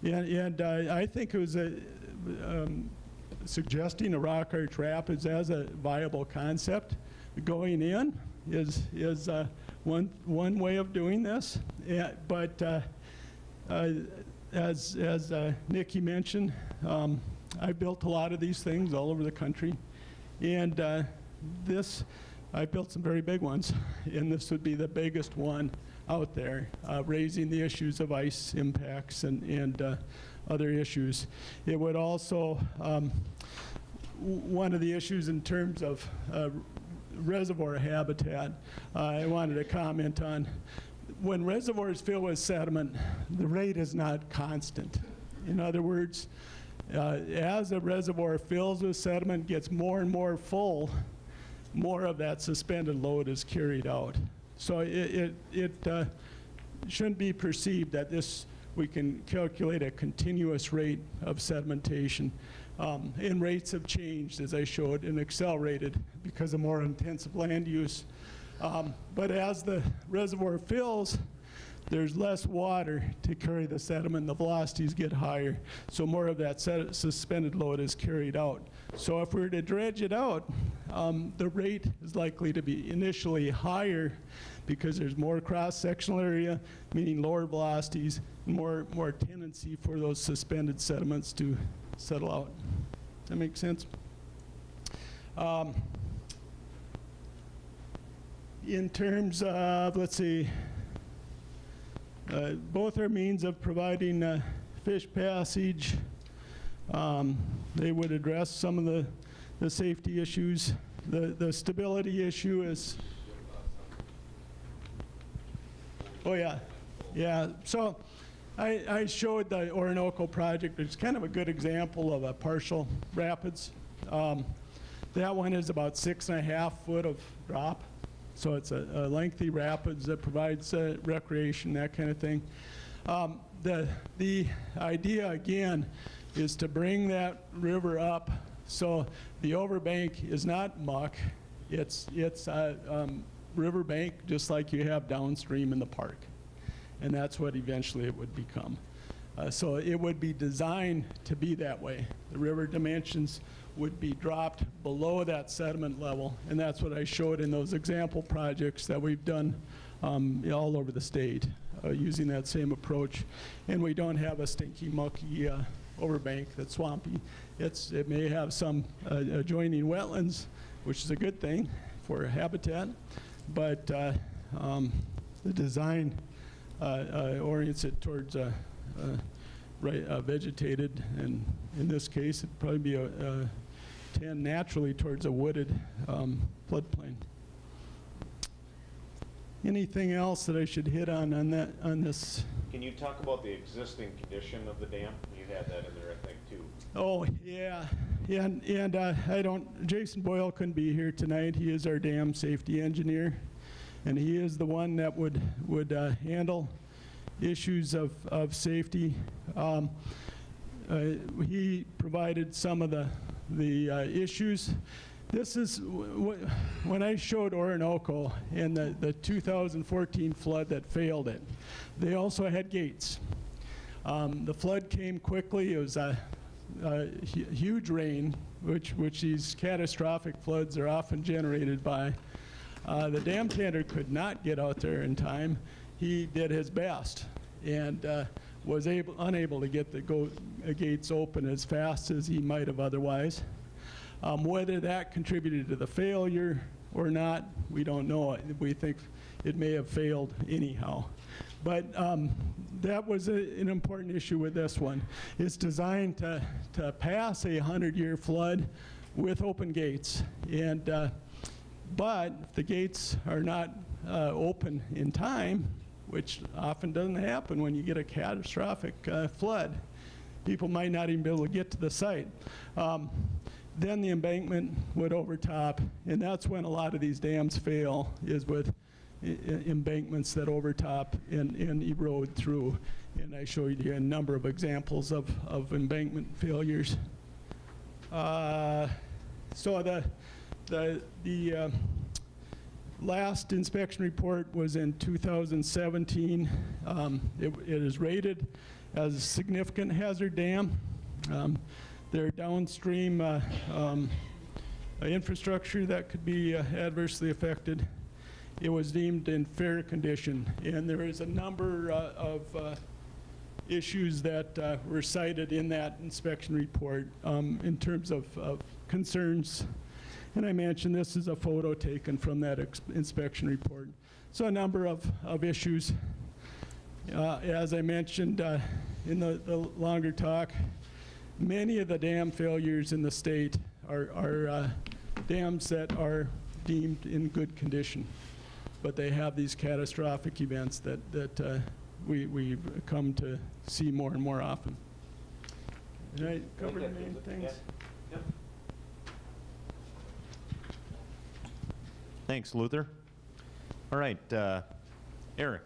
and I think it was suggesting a rock arch rapids as a viable concept going in is one way of doing this. But as Nikki mentioned, I've built a lot of these things all over the country, and I built some very big ones, and this would be the biggest one out there, raising the issues of ice impacts and other issues. It would also, one of the issues in terms of reservoir habitat, I wanted to comment on. When reservoirs fill with sediment, the rate is not constant. In other words, as a reservoir fills with sediment, gets more and more full, more of that suspended load is carried out. So it shouldn't be perceived that we can calculate a continuous rate of sedimentation. And rates have changed, as I showed, and accelerated because of more intensive land use. But as the reservoir fills, there's less water to carry the sediment, the velocities get higher, so more of that suspended load is carried out. So if we were to dredge it out, the rate is likely to be initially higher because there's more cross-sectional area, meaning lower velocities, more tendency for those suspended sediments to settle out. Does that make sense? In terms of, let's see, both are means of providing fish passage. They would address some of the safety issues. The stability issue is, oh yeah. So I showed the Orinoco project. It's kind of a good example of a partial rapids. That one is about 6.5 foot of drop. So it's a lengthy rapids that provides recreation, that kind of thing. The idea, again, is to bring that river up so the overbank is not muck. It's a riverbank just like you have downstream in the park. And that's what eventually it would become. So it would be designed to be that way. The river dimensions would be dropped below that sediment level, and that's what I showed in those example projects that we've done all over the state using that same approach. And we don't have a stinky, mucky overbank that's swampy. It may have some adjoining wetlands, which is a good thing for habitat, but the design orients it towards vegetated, and in this case, it'd probably be tend naturally towards a wooded floodplain. Anything else that I should hit on this? Can you talk about the existing condition of the dam? You had that in there, I think, too. Oh, yeah. And Jason Boyle couldn't be here tonight. He is our dam safety engineer, and he is the one that would handle issues of safety. He provided some of the issues. This is when I showed Orinoco in the 2014 flood that failed it. They also had gates. The flood came quickly. It was a huge rain, which these catastrophic floods are often generated by. The dam tender could not get out there in time. He did his best and was unable to get the gates open as fast as he might have otherwise. Whether that contributed to the failure or not, we don't know. We think it may have failed anyhow. But that was an important issue with this one. It's designed to pass a 100-year flood with open gates. And but if the gates are not open in time, which often doesn't happen when you get a catastrophic flood, people might not even be able to get to the site. Then the embankment would overtop, and that's when a lot of these dams fail, is with embankments that overtop and erode through. And I showed you a number of examples of embankment failures. So the last inspection report was in 2017. It is rated as a significant hazard dam. Their downstream infrastructure that could be adversely affected. It was deemed in fair condition, and there is a number of issues that were cited in that inspection report in terms of concerns. And I mentioned this is a photo taken from that inspection report. So a number of issues. As I mentioned in the longer talk, many of the dam failures in the state are dams that are deemed in good condition, but they have these catastrophic events that we've come to see more and more often. Did I cover the main things? Yep. Thanks, Luther. All right, Eric,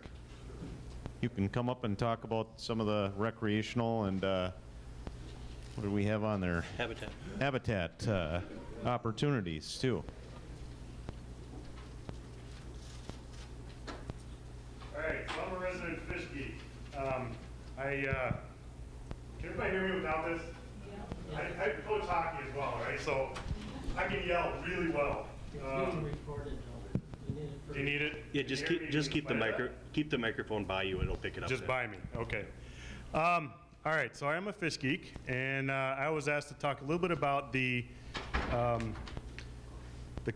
you can come up and talk about some of the recreational and what do we have on there? Habitat opportunities, too. All right, so I'm a resident fish geek. Can everybody hear me without this? Yeah. I coach hockey as well, right? So I can yell really well. Do you need it? Yeah, just keep the microphone by you, and it'll pick it up. Just by me, okay. All right, so I am a fish geek, and I was asked to talk a little bit about the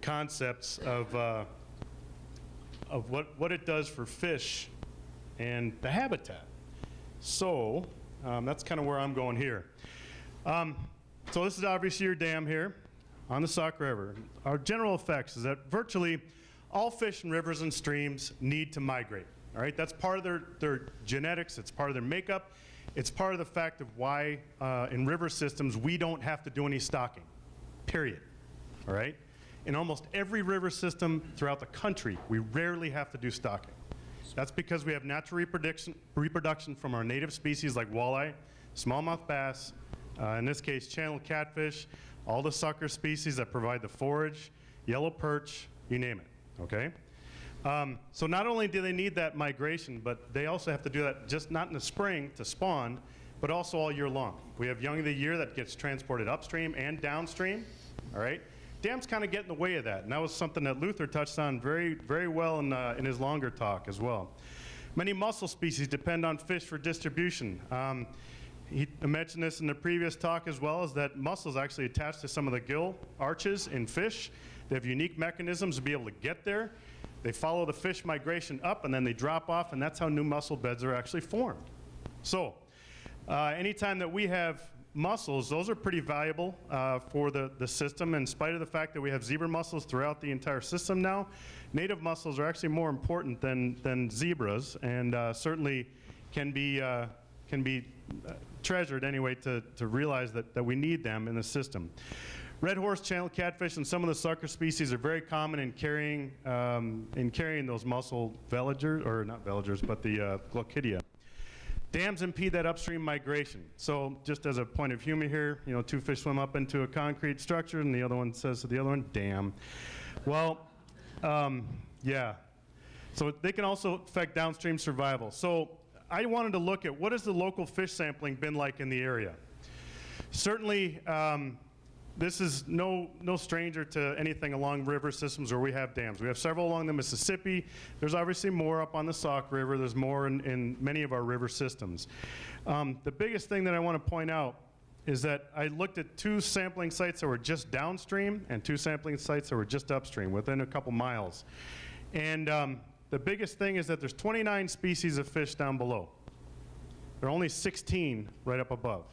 concepts of what it does for fish and the habitat. So that's kind of where I'm going here. So this is obviously your dam here on the Sauk River. Our general effects is that virtually all fish in rivers and streams need to migrate. All right, that's part of their genetics, it's part of their makeup. It's part of the fact of why in river systems we don't have to do any stocking, period, all right? In almost every river system throughout the country, we rarely have to do stocking. That's because we have natural reproduction from our native species like walleye, smallmouth bass, in this case channel catfish, all the sucker species that provide the forage, yellow perch, you name it, okay? So not only do they need that migration, but they also have to do that just not in the spring to spawn, but also all year long. We have young of the year that gets transported upstream and downstream, all right? Dams kind of get in the way of that, and that was something that Luther touched on very, very well in his longer talk as well. Many mussel species depend on fish for distribution. He mentioned this in the previous talk as well, is that mussels actually attach to some of the gill arches in fish. They have unique mechanisms to be able to get there. They follow the fish migration up, and then they drop off, and that's how new mussel beds are actually formed. So, anytime that we have mussels, those are pretty valuable for the system. In spite of the fact that we have zebra mussels throughout the entire system now, native mussels are actually more important than zebras, and certainly can be treasured anyway to realize that we need them in the system. Red horse channel catfish and some of the sucker species are very common in carrying those mussel veligers, or not veligers, but the Glaucidia. Dams impede that upstream migration. So just as a point of humor here, you know, two fish swim up into a concrete structure and the other one says to the other one, dam. Well, yeah. So they can also affect downstream survival. So I wanted to look at what has the local fish sampling been like in the area. Certainly, this is no stranger to anything along river systems where we have dams. We have several along the Mississippi. There's obviously more up on the Sauk River. There's more in many of our river systems. The biggest thing that I want to point out is that I looked at 2 sampling sites that were just downstream and 2 sampling sites that were just upstream, within a couple miles. And the biggest thing is that there's 29 species of fish down below. There are only 16 right up above.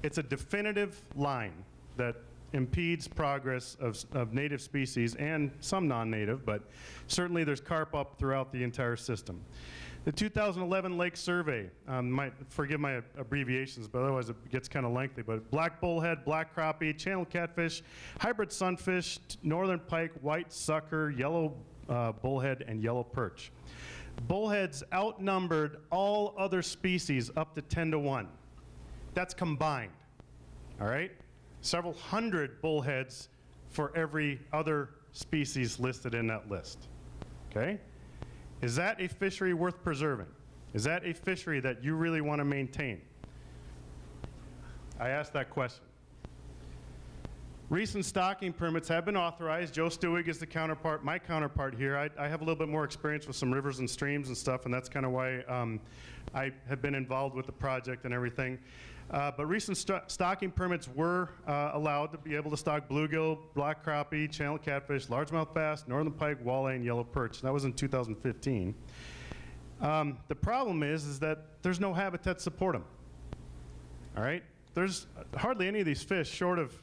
It's a definitive line that impedes progress of native species and some non-native, but certainly there's carp up throughout the entire system. The 2011 Lake Survey, forgive my abbreviations, but otherwise it gets kind of lengthy, but black bullhead, black crappie, channel catfish, hybrid sunfish, northern pike, white sucker, yellow bullhead, and yellow perch. Bullheads outnumbered all other species up to 10 to 1. That's combined, all right? Several hundred bullheads for every other species listed in that list, okay? Is that a fishery worth preserving? Is that a fishery that you really want to maintain? I asked that question. Recent stocking permits have been authorized. Joe Stewig is the counterpart, my counterpart here. I have a little bit more experience with some rivers and streams and stuff, and that's kind of why I have been involved with the project and everything. But recent stocking permits were allowed to be able to stock bluegill, black crappie, channel catfish, largemouth bass, northern pike, walleye, and yellow perch. That was in 2015. The problem is that there's no habitat to support them. All right? There's hardly any of these fish, short of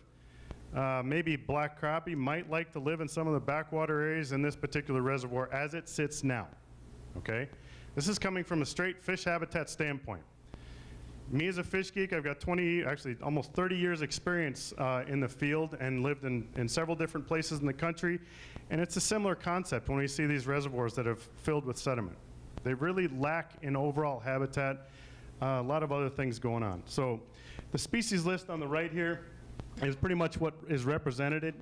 maybe black crappie, might like to live in some of the backwater areas in this particular reservoir as it sits now. Okay? This is coming from a straight fish habitat standpoint. Me as a fish geek, I've got actually almost 30 years experience in the field and lived in several different places in the country. And it's a similar concept when we see these reservoirs that have filled with sediment. They really lack in overall habitat, a lot of other things going on. So the species list on the right here is pretty much what is represented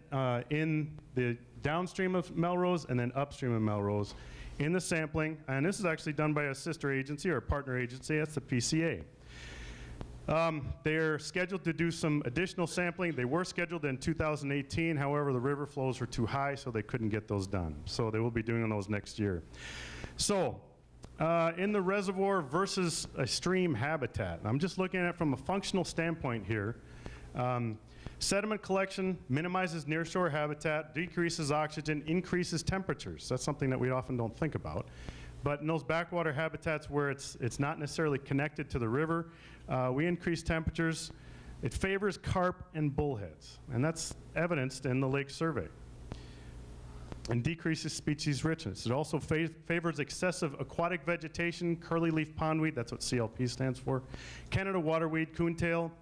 in the downstream of Melrose and then upstream of Melrose in the sampling. And this is actually done by a sister agency or a partner agency, that's the PCA. They're scheduled to do some additional sampling. They were scheduled in 2018. However, the river flows were too high, so they couldn't get those done. So they will be doing those next year. So in the reservoir versus a stream habitat, I'm just looking at it from a functional standpoint here. Sediment collection minimizes nearshore habitat, decreases oxygen, increases temperatures. That's something that we often don't think about. But in those backwater habitats where it's not necessarily connected to the river, we increase temperatures. It favors carp and bullheads, and that's evidenced in the lake survey. And decreases species richness. It also favors excessive aquatic vegetation, curly leaf pondweed, that's what CLP stands for, Canada waterweed, coontail,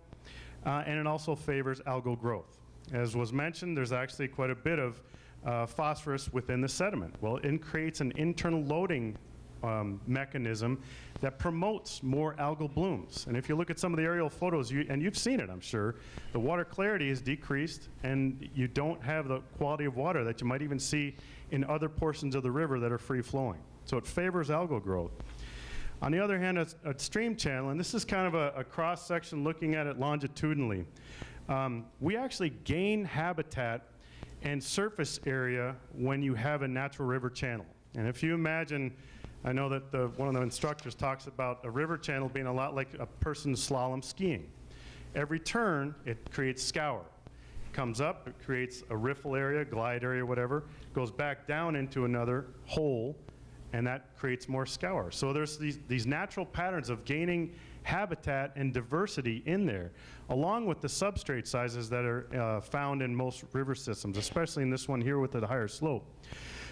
and it also favors algal growth. As was mentioned, there's actually quite a bit of phosphorus within the sediment. Well, it creates an internal loading mechanism that promotes more algal blooms. And if you look at some of the aerial photos, and you've seen it, I'm sure, the water clarity is decreased and you don't have the quality of water that you might even see in other portions of the river that are free flowing. So it favors algal growth. On the other hand, a stream channel, and this is kind of a cross-section looking at it longitudinally, we actually gain habitat and surface area when you have a natural river channel. And if you imagine, I know that one of the instructors talks about a river channel being a lot like a person slalom skiing. Every turn, it creates scour. It comes up, it creates a riffle area, glide area, whatever, goes back down into another hole, and that creates more scour. So there's these natural patterns of gaining habitat and diversity in there, along with the substrate sizes that are found in most river systems, especially in this one here with the higher slope.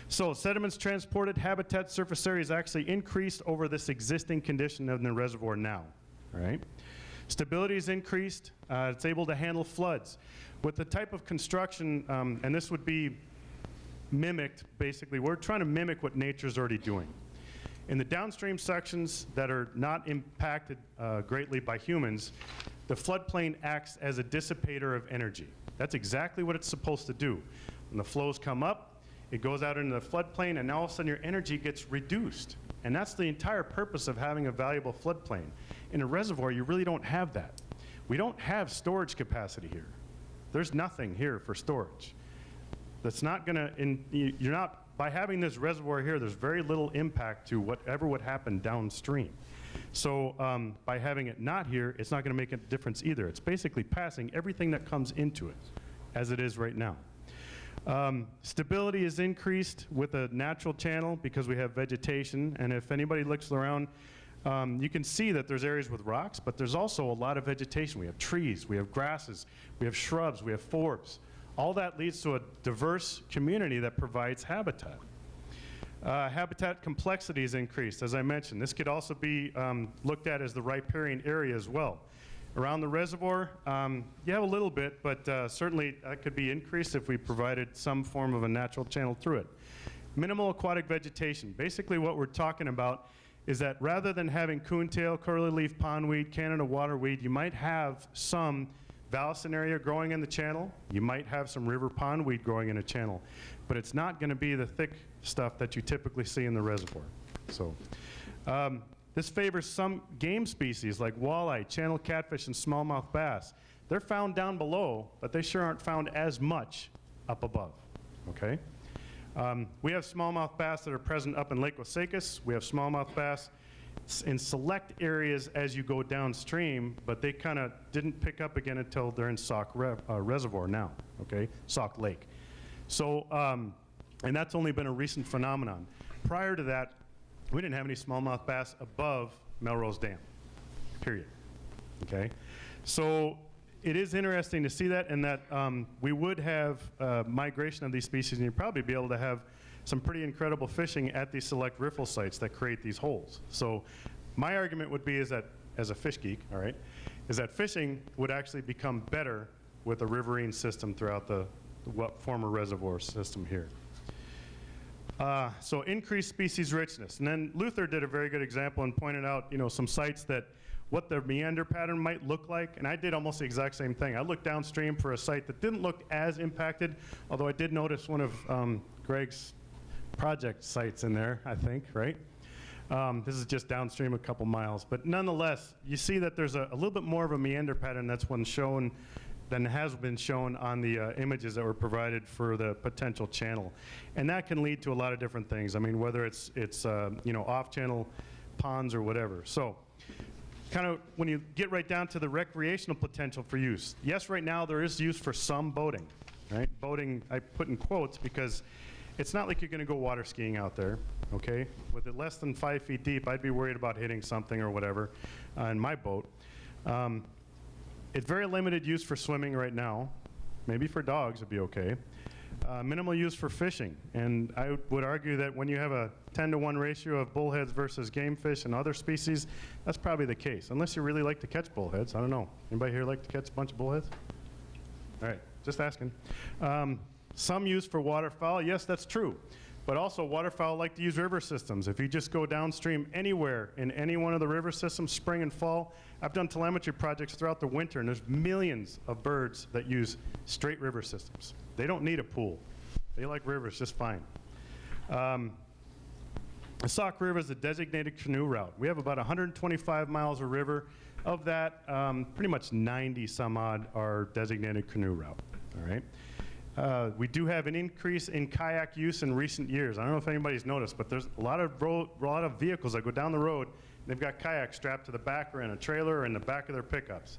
So sediments transported, habitat surface area is actually increased over this existing condition of the reservoir now, right? Stability is increased. It's able to handle floods. With the type of construction, and this would be mimicked, basically, we're trying to mimic what nature's already doing. In the downstream sections that are not impacted greatly by humans, the floodplain acts as a dissipator of energy. That's exactly what it's supposed to do. When the flows come up, it goes out into the floodplain, and now all of a sudden your energy gets reduced. And that's the entire purpose of having a valuable floodplain. In a reservoir, you really don't have that. We don't have storage capacity here. There's nothing here for storage. That's not gonna, you're not, by having this reservoir here, there's very little impact to whatever would happen downstream. So by having it not here, it's not gonna make a difference either. It's basically passing everything that comes into it, as it is right now. Stability is increased with a natural channel because we have vegetation, and if anybody looks around, you can see that there's areas with rocks, but there's also a lot of vegetation. We have trees, we have grasses, we have shrubs, we have forbs. All that leads to a diverse community that provides habitat. Habitat complexity is increased, as I mentioned. This could also be looked at as the riparian area as well. Around the reservoir, you have a little bit, but certainly that could be increased if we provided some form of a natural channel through it. Minimal aquatic vegetation. Basically what we're talking about is that rather than having coontail, curly leaf pondweed, Canada waterweed, you might have some vallisneria growing in the channel. You might have some river pondweed growing in a channel, but it's not going to be the thick stuff that you typically see in the reservoir. So this favors some game species like walleye, channel catfish, and smallmouth bass. They're found down below, but they sure aren't found as much up above, okay? We have smallmouth bass that are present up in Lake Wasakus. We have smallmouth bass in select areas as you go downstream, but they kind of didn't pick up again until they're in Sauk Reservoir now, okay? Sauk Lake. So, and that's only been a recent phenomenon. Prior to that, we didn't have any smallmouth bass above Melrose Dam, period, okay? So it is interesting to see that, and that we would have migration of these species, and you'd probably be able to have some pretty incredible fishing at these select riffle sites that create these holes. So my argument would be is that, as a fish geek, all right, is that fishing would actually become better with a riverine system throughout the former reservoir system here. So increased species richness. And then Luther did a very good example and pointed out, you know, some sites that what the meander pattern might look like, and I did almost the exact same thing. I looked downstream for a site that didn't look as impacted, although I did notice one of Greg's project sites in there, I think, right? This is just downstream a couple miles, but nonetheless, you see that there's a little bit more of a meander pattern that's been shown than has been shown on the images that were provided for the potential channel. And that can lead to a lot of different things. I mean, whether it's you know, off-channel ponds or whatever. So kind of when you get right down to the recreational potential for use, yes, right now there is use for some boating, right? Boating, I put in quotes because it's not like you're going to go water skiing out there, okay? With it less than 5 feet deep, I'd be worried about hitting something or whatever in my boat. It's very limited use for swimming right now. Maybe for dogs it'd be okay. Minimal use for fishing, and I would argue that when you have a 10-to-1 ratio of bullheads versus game fish and other species, that's probably the case, unless you really like to catch bullheads. I don't know. Anybody here like to catch a bunch of bullheads? All right, just asking. Some use for waterfowl, yes, that's true. But also waterfowl like to use river systems. If you just go downstream anywhere in any one of the river systems, spring and fall, I've done telemetry projects throughout the winter, and there's millions of birds that use straight river systems. They don't need a pool. They like rivers just fine. The Sauk River is a designated canoe route. We have about 125 miles of river. Of that, pretty much 90 some odd are designated canoe route, all right? We do have an increase in kayak use in recent years. I don't know if anybody's noticed, but there's a lot of vehicles that go down the road, and they've got kayaks strapped to the back or in a trailer or in the back of their pickups.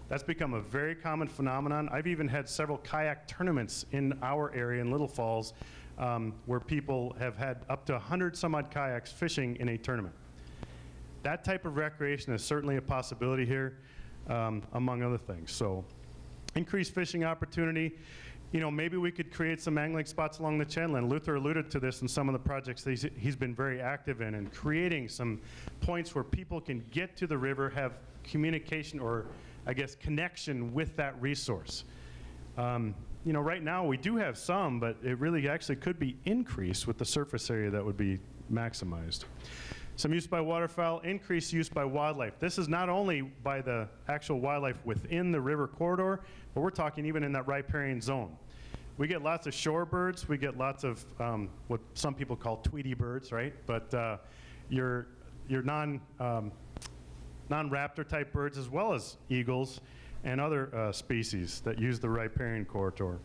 That's become a very common phenomenon. I've even had several kayak tournaments in our area in Little Falls where people have had up to 100 some odd kayaks fishing in a tournament. That type of recreation is certainly a possibility here, among other things. So increased fishing opportunity. You know, maybe we could create some angling spots along the channel, and Luther alluded to this in some of the projects that he's been very active in, and creating some points where people can get to the river, have communication or, I guess, connection with that resource. You know, right now we do have some, but it really actually could be increased with the surface area that would be maximized. Some use by waterfowl, increased use by wildlife. This is not only by the actual wildlife within the river corridor, but we're talking even in that riparian zone. We get lots of shorebirds. We get lots of what some people call Tweety birds, right? But your non-raptor type birds, as well as eagles and other species that use the riparian corridor.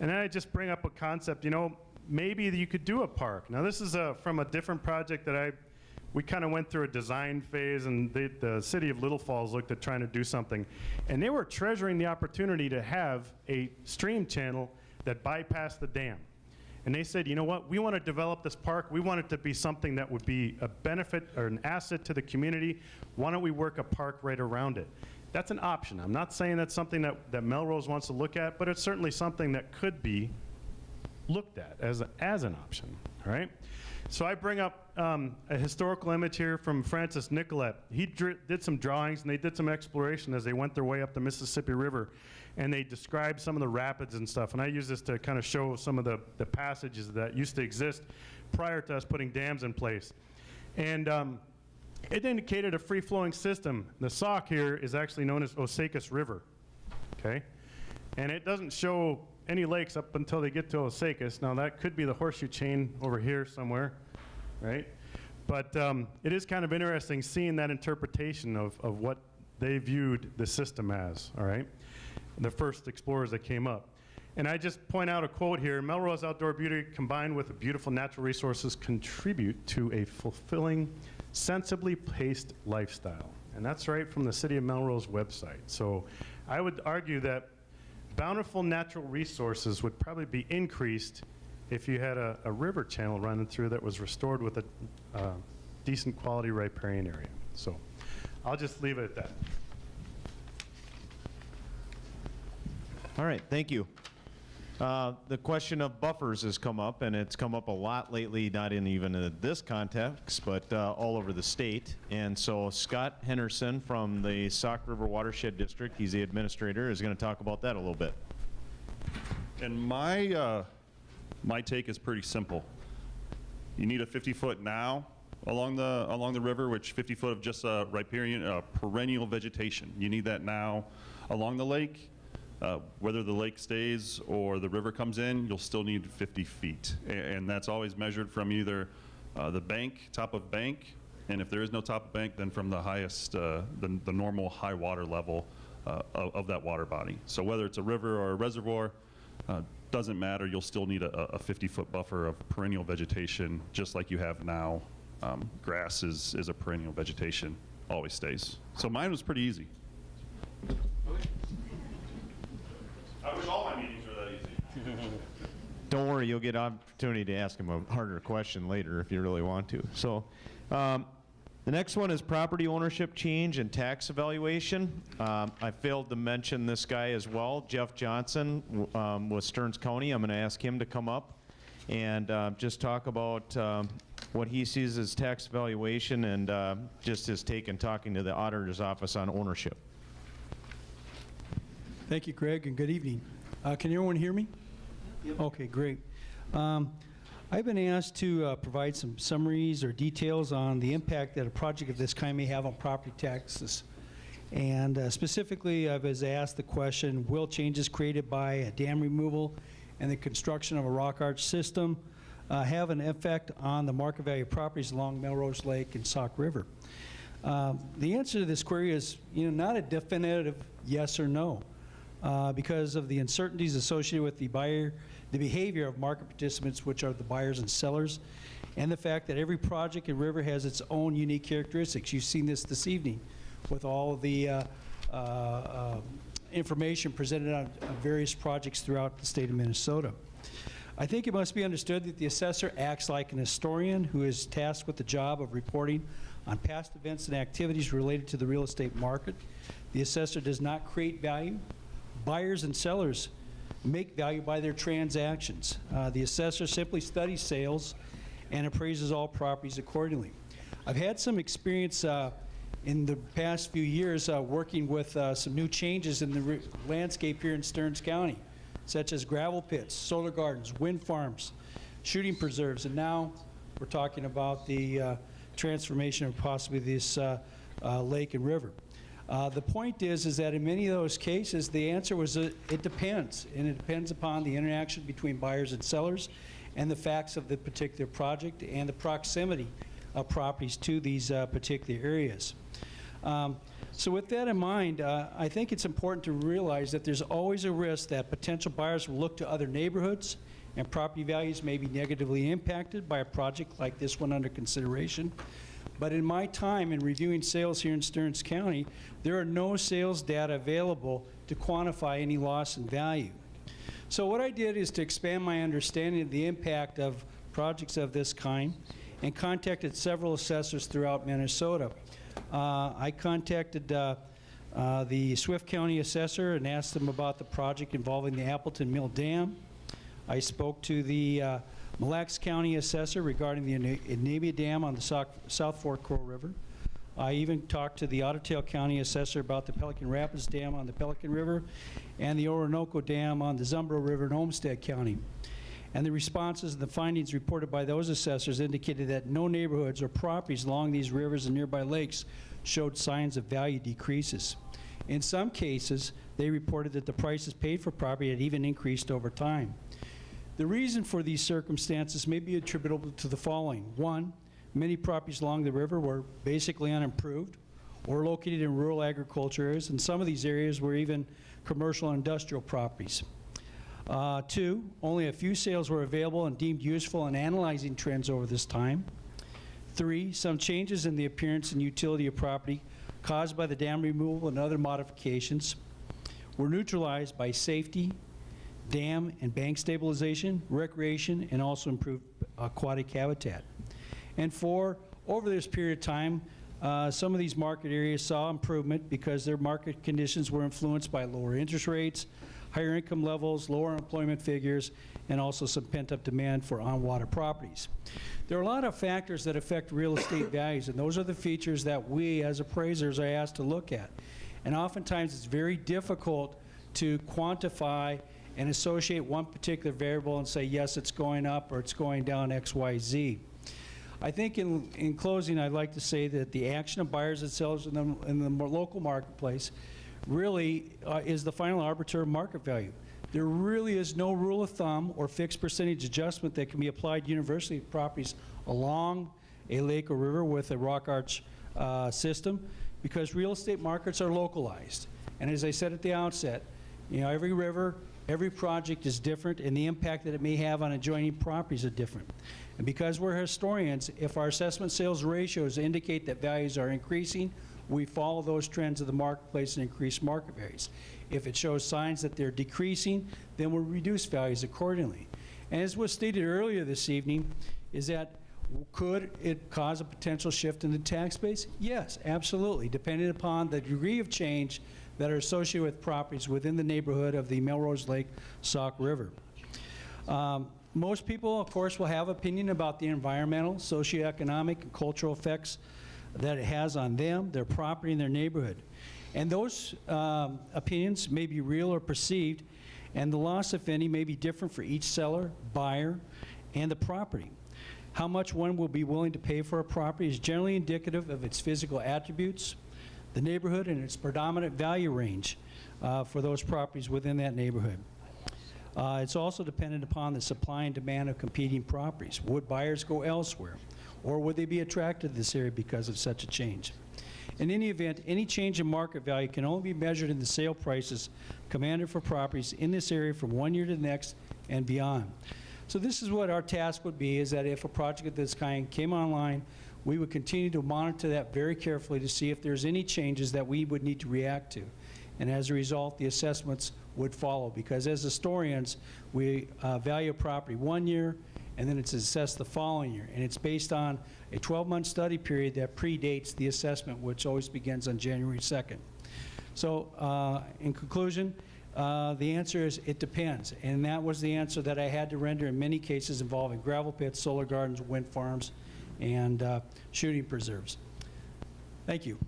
And then I just bring up a concept, you know, maybe you could do a park. Now this is from a different project that we kind of went through a design phase, and the city of Little Falls looked at trying to do something. And they were treasuring the opportunity to have a stream channel that bypassed the dam. And they said, you know what, we want to develop this park. We want it to be something that would be a benefit or an asset to the community. Why don't we work a park right around it? That's an option. I'm not saying that's something that Melrose wants to look at, but it's certainly something that could be looked at as an option, all right? So I bring up a historical image here from Francis Nicolette. He did some drawings, and they did some exploration as they went their way up the Mississippi River, and they described some of the rapids and stuff. And I use this to kind of show some of the passages that used to exist prior to us putting dams in place. And it indicated a free-flowing system. The Sauk here is actually known as Osakis River, okay? And it doesn't show any lakes up until they get to Osakis. Now that could be the horseshoe chain over here somewhere, right? But it is kind of interesting seeing that interpretation of what they viewed the system as, all right? The first explorers that came up. And I just point out a quote here: Melrose outdoor beauty combined with the beautiful natural resources contribute to a fulfilling, sensibly paced lifestyle. And that's right from the City of Melrose website. So I would argue that bountiful natural resources would probably be increased if you had a river channel running through that was restored with a decent quality riparian area. So I'll just leave it at that. All right, thank you. The question of buffers has come up, and it's come up a lot lately, not even in this context, but all over the state. And so Scott Henderson from the Sauk River Watershed District, he's the administrator, is going to talk about that a little bit. And my take is pretty simple. You need a 50-foot now along the river, which 50-foot of just riparian perennial vegetation. You need that now along the lake. Whether the lake stays or the river comes in, you'll still need 50 feet. And that's always measured from either the bank, top of bank, and if there is no top of bank, then from the highest, the normal high water level of that water body. So whether it's a river or a reservoir, doesn't matter, you'll still need a 50-foot buffer of perennial vegetation, just like you have now. Grass is a perennial vegetation, always stays. So mine was pretty easy. I wish all my meetings were that easy. Don't worry, you'll get an opportunity to ask him a harder question later if you really want to. So the next one is property ownership change and tax evaluation. I failed to mention this guy as well, Jeff Johnson with Stearns County. I'm going to ask him to come up and just talk about what he sees as tax evaluation and just his take in talking to the auditor's office on ownership. Thank you, Greg, and good evening. Can everyone hear me? Yep. Okay, great. I've been asked to provide some summaries or details on the impact that a project of this kind may have on property taxes. And specifically, I was asked the question, will changes created by a dam removal and the construction of a rock arch system have an effect on the market value of properties along Melrose Lake and Sauk River? The answer to this query is, not a definitive yes or no, because of the uncertainties associated with the behavior of market participants, which are the buyers and sellers, and the fact that every project and river has its own unique characteristics. You've seen this evening with all of the information presented on various projects throughout the state of Minnesota. I think it must be understood that the assessor acts like an historian who is tasked with the job of reporting on past events and activities related to the real estate market. The assessor does not create value. Buyers and sellers make value by their transactions. The assessor simply studies sales and appraises all properties accordingly. I've had some experience in the past few years working with some new changes in the landscape here in Stearns County, such as gravel pits, solar gardens, wind farms, shooting preserves, and now we're talking about the transformation of possibly this lake and river. The point is that in many of those cases, the answer was it depends, and it depends upon the interaction between buyers and sellers and the facts of the particular project and the proximity of properties to these particular areas. So with that in mind, I think it's important to realize that there's always a risk that potential buyers will look to other neighborhoods and property values may be negatively impacted by a project like this one under consideration. But in my time in reviewing sales here in Stearns County, there are no sales data available to quantify any loss in value. So what I did is to expand my understanding of the impact of projects of this kind and contacted several assessors throughout Minnesota. I contacted the Swift County assessor and asked them about the project involving the Appleton Mill Dam. I spoke to the Mille Lacs County assessor regarding the Anabia Dam on the South Fork Crow River. I even talked to the Otter Tail County assessor about the Pelican Rapids Dam on the Pelican River and the Orinoco Dam on the Zumbro River in Olmsted County. And the responses and the findings reported by those assessors indicated that no neighborhoods or properties along these rivers and nearby lakes showed signs of value decreases. In some cases, they reported that the prices paid for property had even increased over time. The reason for these circumstances may be attributable to the following. One, many properties along the river were basically unimproved or located in rural agriculture areas, and some of these areas were even commercial and industrial properties. Two, only a few sales were available and deemed useful in analyzing trends over this time. Three, some changes in the appearance and utility of property caused by the dam removal and other modifications were neutralized by safety, dam and bank stabilization, recreation, and also improved aquatic habitat. And four, over this period of time, some of these market areas saw improvement because their market conditions were influenced by lower interest rates, higher income levels, lower employment figures, and also some pent-up demand for on-water properties. There are a lot of factors that affect real estate values, and those are the features that we as appraisers are asked to look at. And oftentimes it's very difficult to quantify and associate one particular variable and say, yes, it's going up or it's going down X, Y, Z. I think in closing, I'd like to say that the action of buyers and sellers in the local marketplace really is the final arbiter of market value. There really is no rule of thumb or fixed percentage adjustment that can be applied universally to properties along a lake or river with a rock arch system, because real estate markets are localized. And as I said at the outset, every river, every project is different, and the impact that it may have on adjoining properties are different. And because we're historians, if our assessment sales ratios indicate that values are increasing, we follow those trends of the marketplace and increase market values. If it shows signs that they're decreasing, then we'll reduce values accordingly. And as was stated earlier this evening, is that could it cause a potential shift in the tax base? Yes, absolutely, depending upon the degree of change that are associated with properties within the neighborhood of the Melrose Lake Sauk River. Most people, of course, will have opinion about the environmental, socioeconomic, and cultural effects that it has on them, their property, and their neighborhood. And those opinions may be real or perceived, and the loss, if any, may be different for each seller, buyer, and the property. How much one will be willing to pay for a property is generally indicative of its physical attributes, the neighborhood, and its predominant value range for those properties within that neighborhood. It's also dependent upon the supply and demand of competing properties. Would buyers go elsewhere? Or would they be attracted to this area because of such a change? In any event, any change in market value can only be measured in the sale prices commanded for properties in this area from one year to the next and beyond. So this is what our task would be, is that if a project of this kind came online, we would continue to monitor that very carefully to see if there's any changes that we would need to react to. And as a result, the assessments would follow, because as historians, we value a property 1 year, and then it's assessed the following year. And it's based on a 12-month study period that predates the assessment, which always begins on January 2nd. So in conclusion, the answer is it depends. And that was the answer that I had to render in many cases involving gravel pits, solar gardens, wind farms, and shooting preserves. Thank you.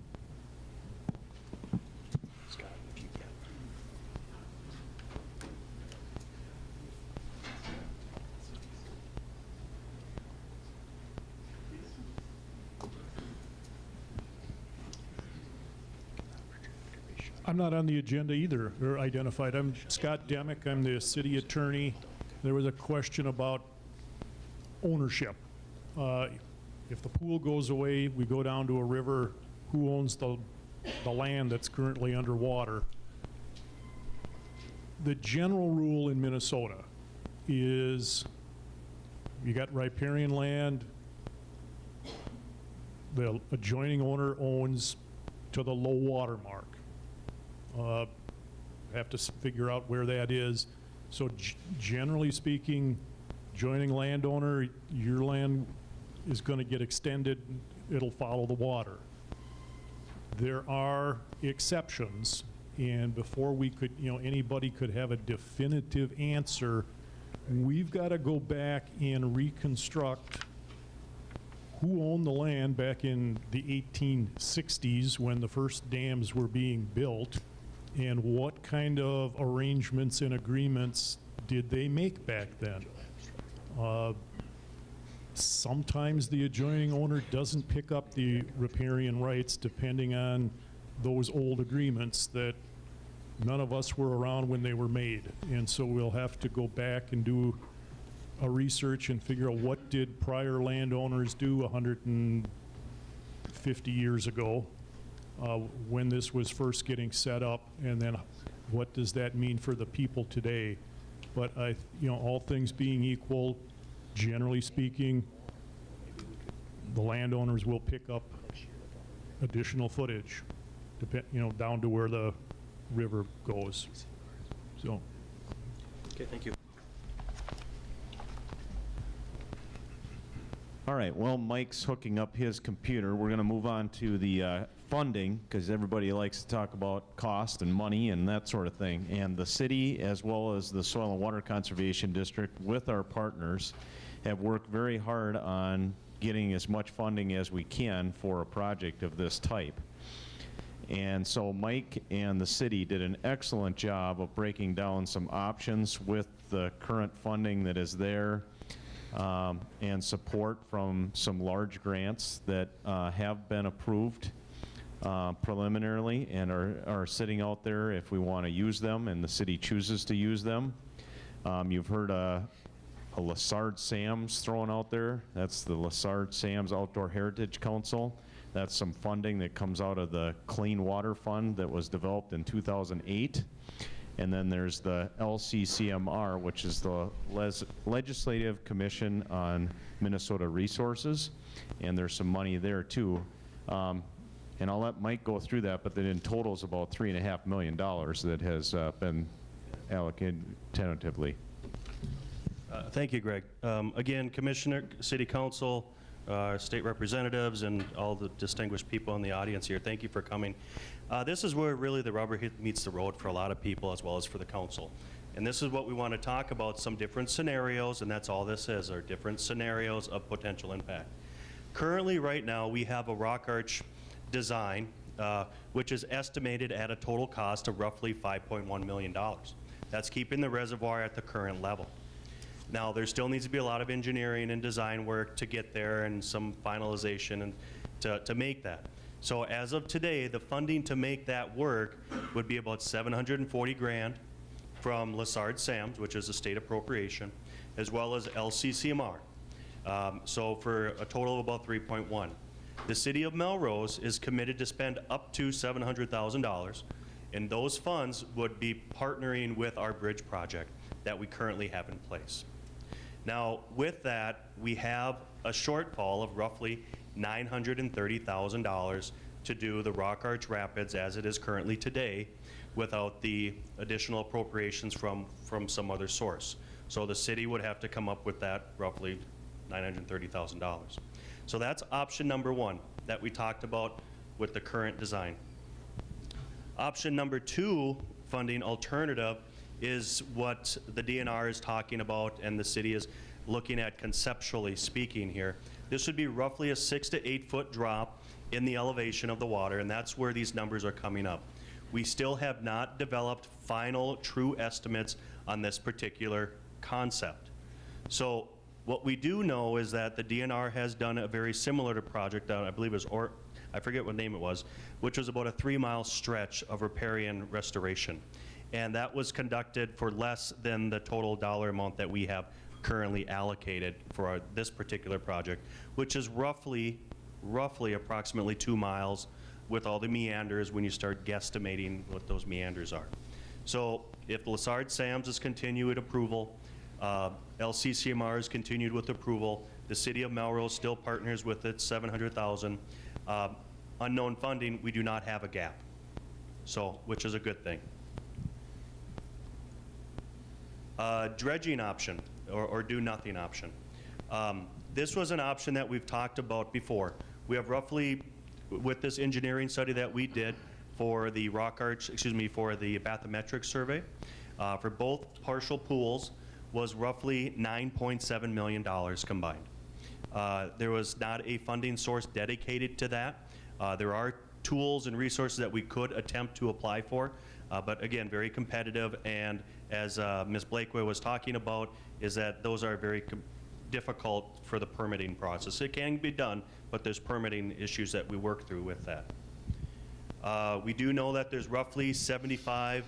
I'm not on the agenda either, or identified. I'm Scott Demick. I'm the city attorney. There was a question about ownership. If the pool goes away, we go down to a river, who owns the land that's currently underwater? The general rule in Minnesota is you got riparian land, the adjoining owner owns to the low water mark. Have to figure out where that is. So generally speaking, joining landowner, your land is going to get extended. It'll follow the water. There are exceptions, and before we could, anybody could have a definitive answer, we've got to go back and reconstruct who owned the land back in the 1860s when the first dams were being built, and what kind of arrangements and agreements did they make back then. Sometimes the adjoining owner doesn't pick up the riparian rights depending on those old agreements that none of us were around when they were made. And so we'll have to go back and do a research and figure out what did prior landowners do 150 years ago when this was first getting set up, and then what does that mean for the people today. But all things being equal, generally speaking, the landowners will pick up additional footage, down to where the river goes. So. Okay, thank you. All right, well, Mike's hooking up his computer. We're going to move on to the funding, because everybody likes to talk about cost and money and that sort of thing. And the city, as well as the Soil and Water Conservation District, with our partners, have worked very hard on getting as much funding as we can for a project of this type. And so Mike and the city did an excellent job of breaking down some options with the current funding that is there, and support from some large grants that have been approved preliminarily and are sitting out there if we want to use them and the city chooses to use them. You've heard a Lessard Sams thrown out there. That's the Lessard Sams Outdoor Heritage Council. That's some funding that comes out of the Clean Water Fund that was developed in 2008. And then there's the LCCMR, which is the Legislative Commission on Minnesota Resources, and there's some money there too. And I'll let Mike go through that, but then in total is about $3.5 million that has been allocated tentatively. Thank you, Greg. Again, Commissioner, City Council, state representatives, and all the distinguished people in the audience here, thank you for coming. This is where really the rubber meets the road for a lot of people as well as for the council. And this is what we want to talk about, some different scenarios, and that's all this is, are different scenarios of potential impact. Currently, right now, we have a rock arch design, which is estimated at a total cost of roughly $5.1 million. That's keeping the reservoir at the current level. Now, there still needs to be a lot of engineering and design work to get there and some finalization and to make that. So as of today, the funding to make that work would be about $740 grand. from Lessard Sams, which is a state appropriation, as well as LCCMR. So for a total of about 3.1. The city of Melrose is committed to spend up to $700,000, and those funds would be partnering with our bridge project that we currently have in place. Now, with that, we have a shortfall of roughly $930,000 to do the Rock Arch Rapids as it is currently today, without the additional appropriations from some other source. So the city would have to come up with that roughly $930,000. So that's option number one that we talked about with the current design. Option number two, funding alternative, is what the DNR is talking about and the city is looking at conceptually speaking here. This would be roughly a 6 to 8 foot drop in the elevation of the water, and that's where these numbers are coming up. We still have not developed final true estimates on this particular concept. So what we do know is that the DNR has done a very similar to project, I believe it was, I forget what name it was, which was about a 3-mile stretch of riparian restoration. And that was conducted for less than the total dollar amount that we have currently allocated for this particular project, which is roughly approximately 2 miles with all the meanders when you start guesstimating what those meanders are. So if Lessard Sams is continued approval, LCCMR is continued with approval, the city of Melrose still partners with its $700,000. Unknown funding, we do not have a gap, so, which is a good thing. Dredging option, or do nothing option. This was an option that we've talked about before. We have roughly, with this engineering study that we did for the Rock Arch, for the bathymetric survey, for both partial pools, was roughly $9.7 million combined. There was not a funding source dedicated to that. There are tools and resources that we could attempt to apply for, but again, very competitive, and as Ms. Blakeway was talking about, is that those are very difficult for the permitting process. It can be done, but there's permitting issues that we work through with that. We do know that there's roughly 75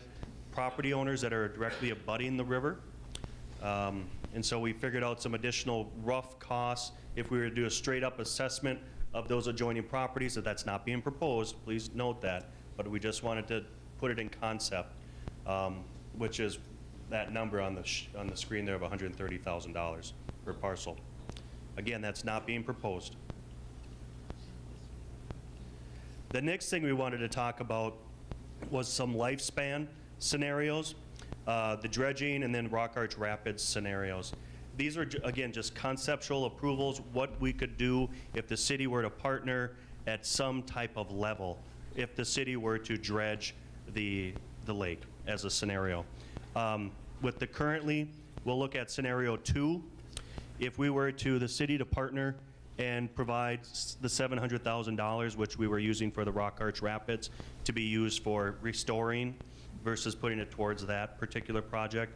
property owners that are directly abutting the river. And so we figured out some additional rough costs if we were to do a straight up assessment of those adjoining properties. That's not being proposed, please note that, but we just wanted to put it in concept, which is that number on the screen there of $130,000 per parcel. Again, that's not being proposed. The next thing we wanted to talk about was some lifespan scenarios, the dredging and then Rock Arch Rapids scenarios. These are, again, just conceptual approvals, what we could do if the city were to partner at some type of level, if the city were to dredge the lake as a scenario. With the currently, we'll look at scenario 2. If we were to, the city to partner and provide the $700,000, which we were using for the Rock Arch Rapids, to be used for restoring versus putting it towards that particular project.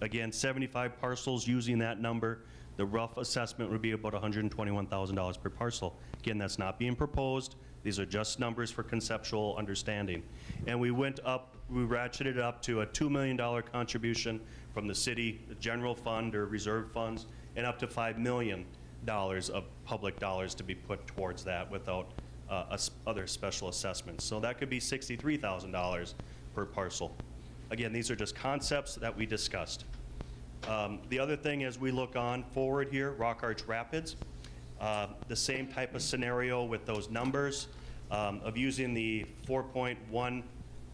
Again, 75 parcels using that number. The rough assessment would be about $121,000 per parcel. Again, that's not being proposed. These are just numbers for conceptual understanding. And we went up, we ratcheted up to a $2 million contribution from the city general fund or reserve funds, and up to $5 million of public dollars to be put towards that without other special assessments. So that could be $63,000 per parcel. Again, these are just concepts that we discussed. The other thing as we look on forward here, Rock Arch Rapids, the same type of scenario with those numbers of using the $4.1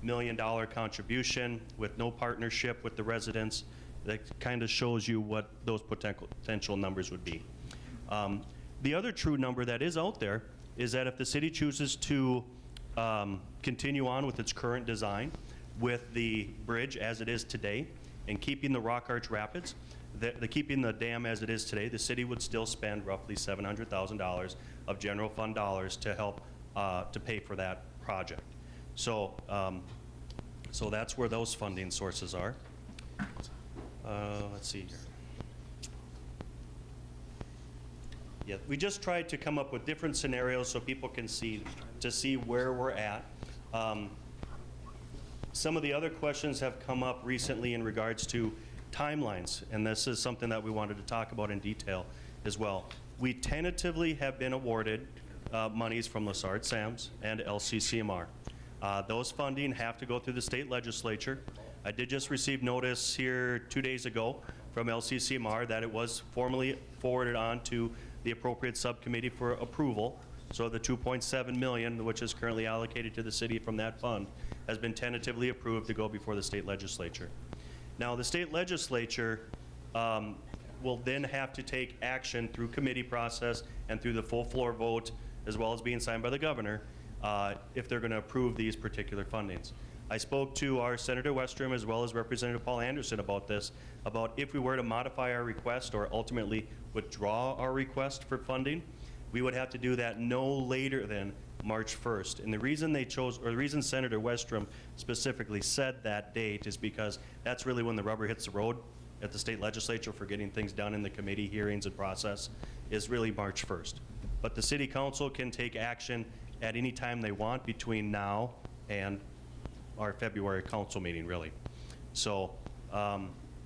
million contribution with no partnership with the residents. That kind of shows you what those potential numbers would be. The other true number that is out there is that if the city chooses to continue on with its current design with the bridge as it is today and keeping the Rock Arch Rapids, keeping the dam as it is today, the city would still spend roughly $700,000 of general fund dollars to help to pay for that project. So, so that's where those funding sources are. Let's see here. Yeah, we just tried to come up with different scenarios so people can see where we're at. Some of the other questions have come up recently in regards to timelines, and this is something that we wanted to talk about in detail as well. We tentatively have been awarded monies from Lessard Sams and LCCMR. Those funding have to go through the state legislature. I did just receive notice here 2 days ago from LCCMR that it was formally forwarded on to the appropriate subcommittee for approval. So the $2.7 million, which is currently allocated to the city from that fund, has been tentatively approved to go before the state legislature. Now, the state legislature will then have to take action through committee process and through the full floor vote, as well as being signed by the governor, if they're going to approve these particular fundings. I spoke to our Senator Westrom as well as Representative Paul Anderson about this, about if we were to modify our request or ultimately withdraw our request for funding, we would have to do that no later than March 1st. And the reason they chose, or the reason Senator Westrom specifically said that date is because that's really when the rubber hits the road at the state legislature for getting things done in the committee hearings and process, is really March 1st. But the city council can take action at any time they want between now and our February council meeting, really. So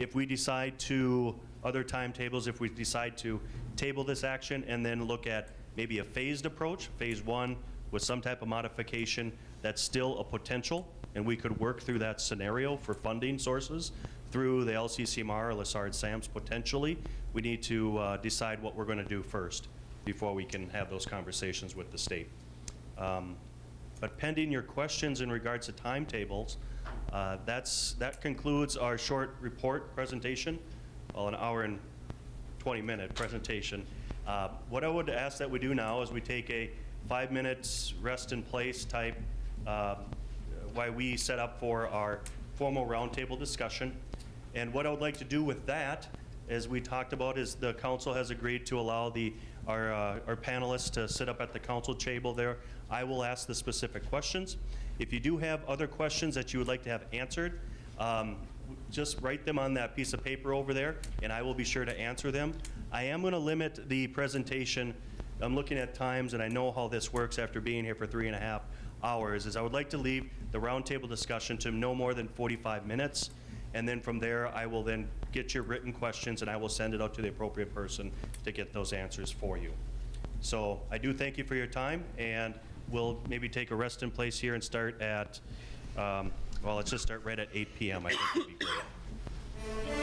if we decide to, other timetables, if we decide to table this action and then look at maybe a phased approach, phase 1 with some type of modification, that's still a potential, and we could work through that scenario for funding sources through the LCCMR or Lessard Sams potentially. We need to decide what we're going to do first before we can have those conversations with the state. But pending your questions in regards to timetables, that concludes our short report presentation, well, an hour and 20-minute presentation. What I would ask that we do now is we take a 5 minutes rest in place type while we set up for our formal roundtable discussion. And what I would like to do with that, as we talked about, is the council has agreed to allow our panelists to sit up at the council table there. I will ask the specific questions. If you do have other questions that you would like to have answered, just write them on that piece of paper over there, and I will be sure to answer them. I am going to limit the presentation. I'm looking at times, and I know how this works after being here for 3.5 hours, is I would like to leave the roundtable discussion to no more than 45 minutes. And then from there, I will then get your written questions, and I will send it out to the appropriate person to get those answers for you. So I do thank you for your time, and we'll maybe take a rest in place here and start at, well, let's just start right at 8 p.m. I think would be great.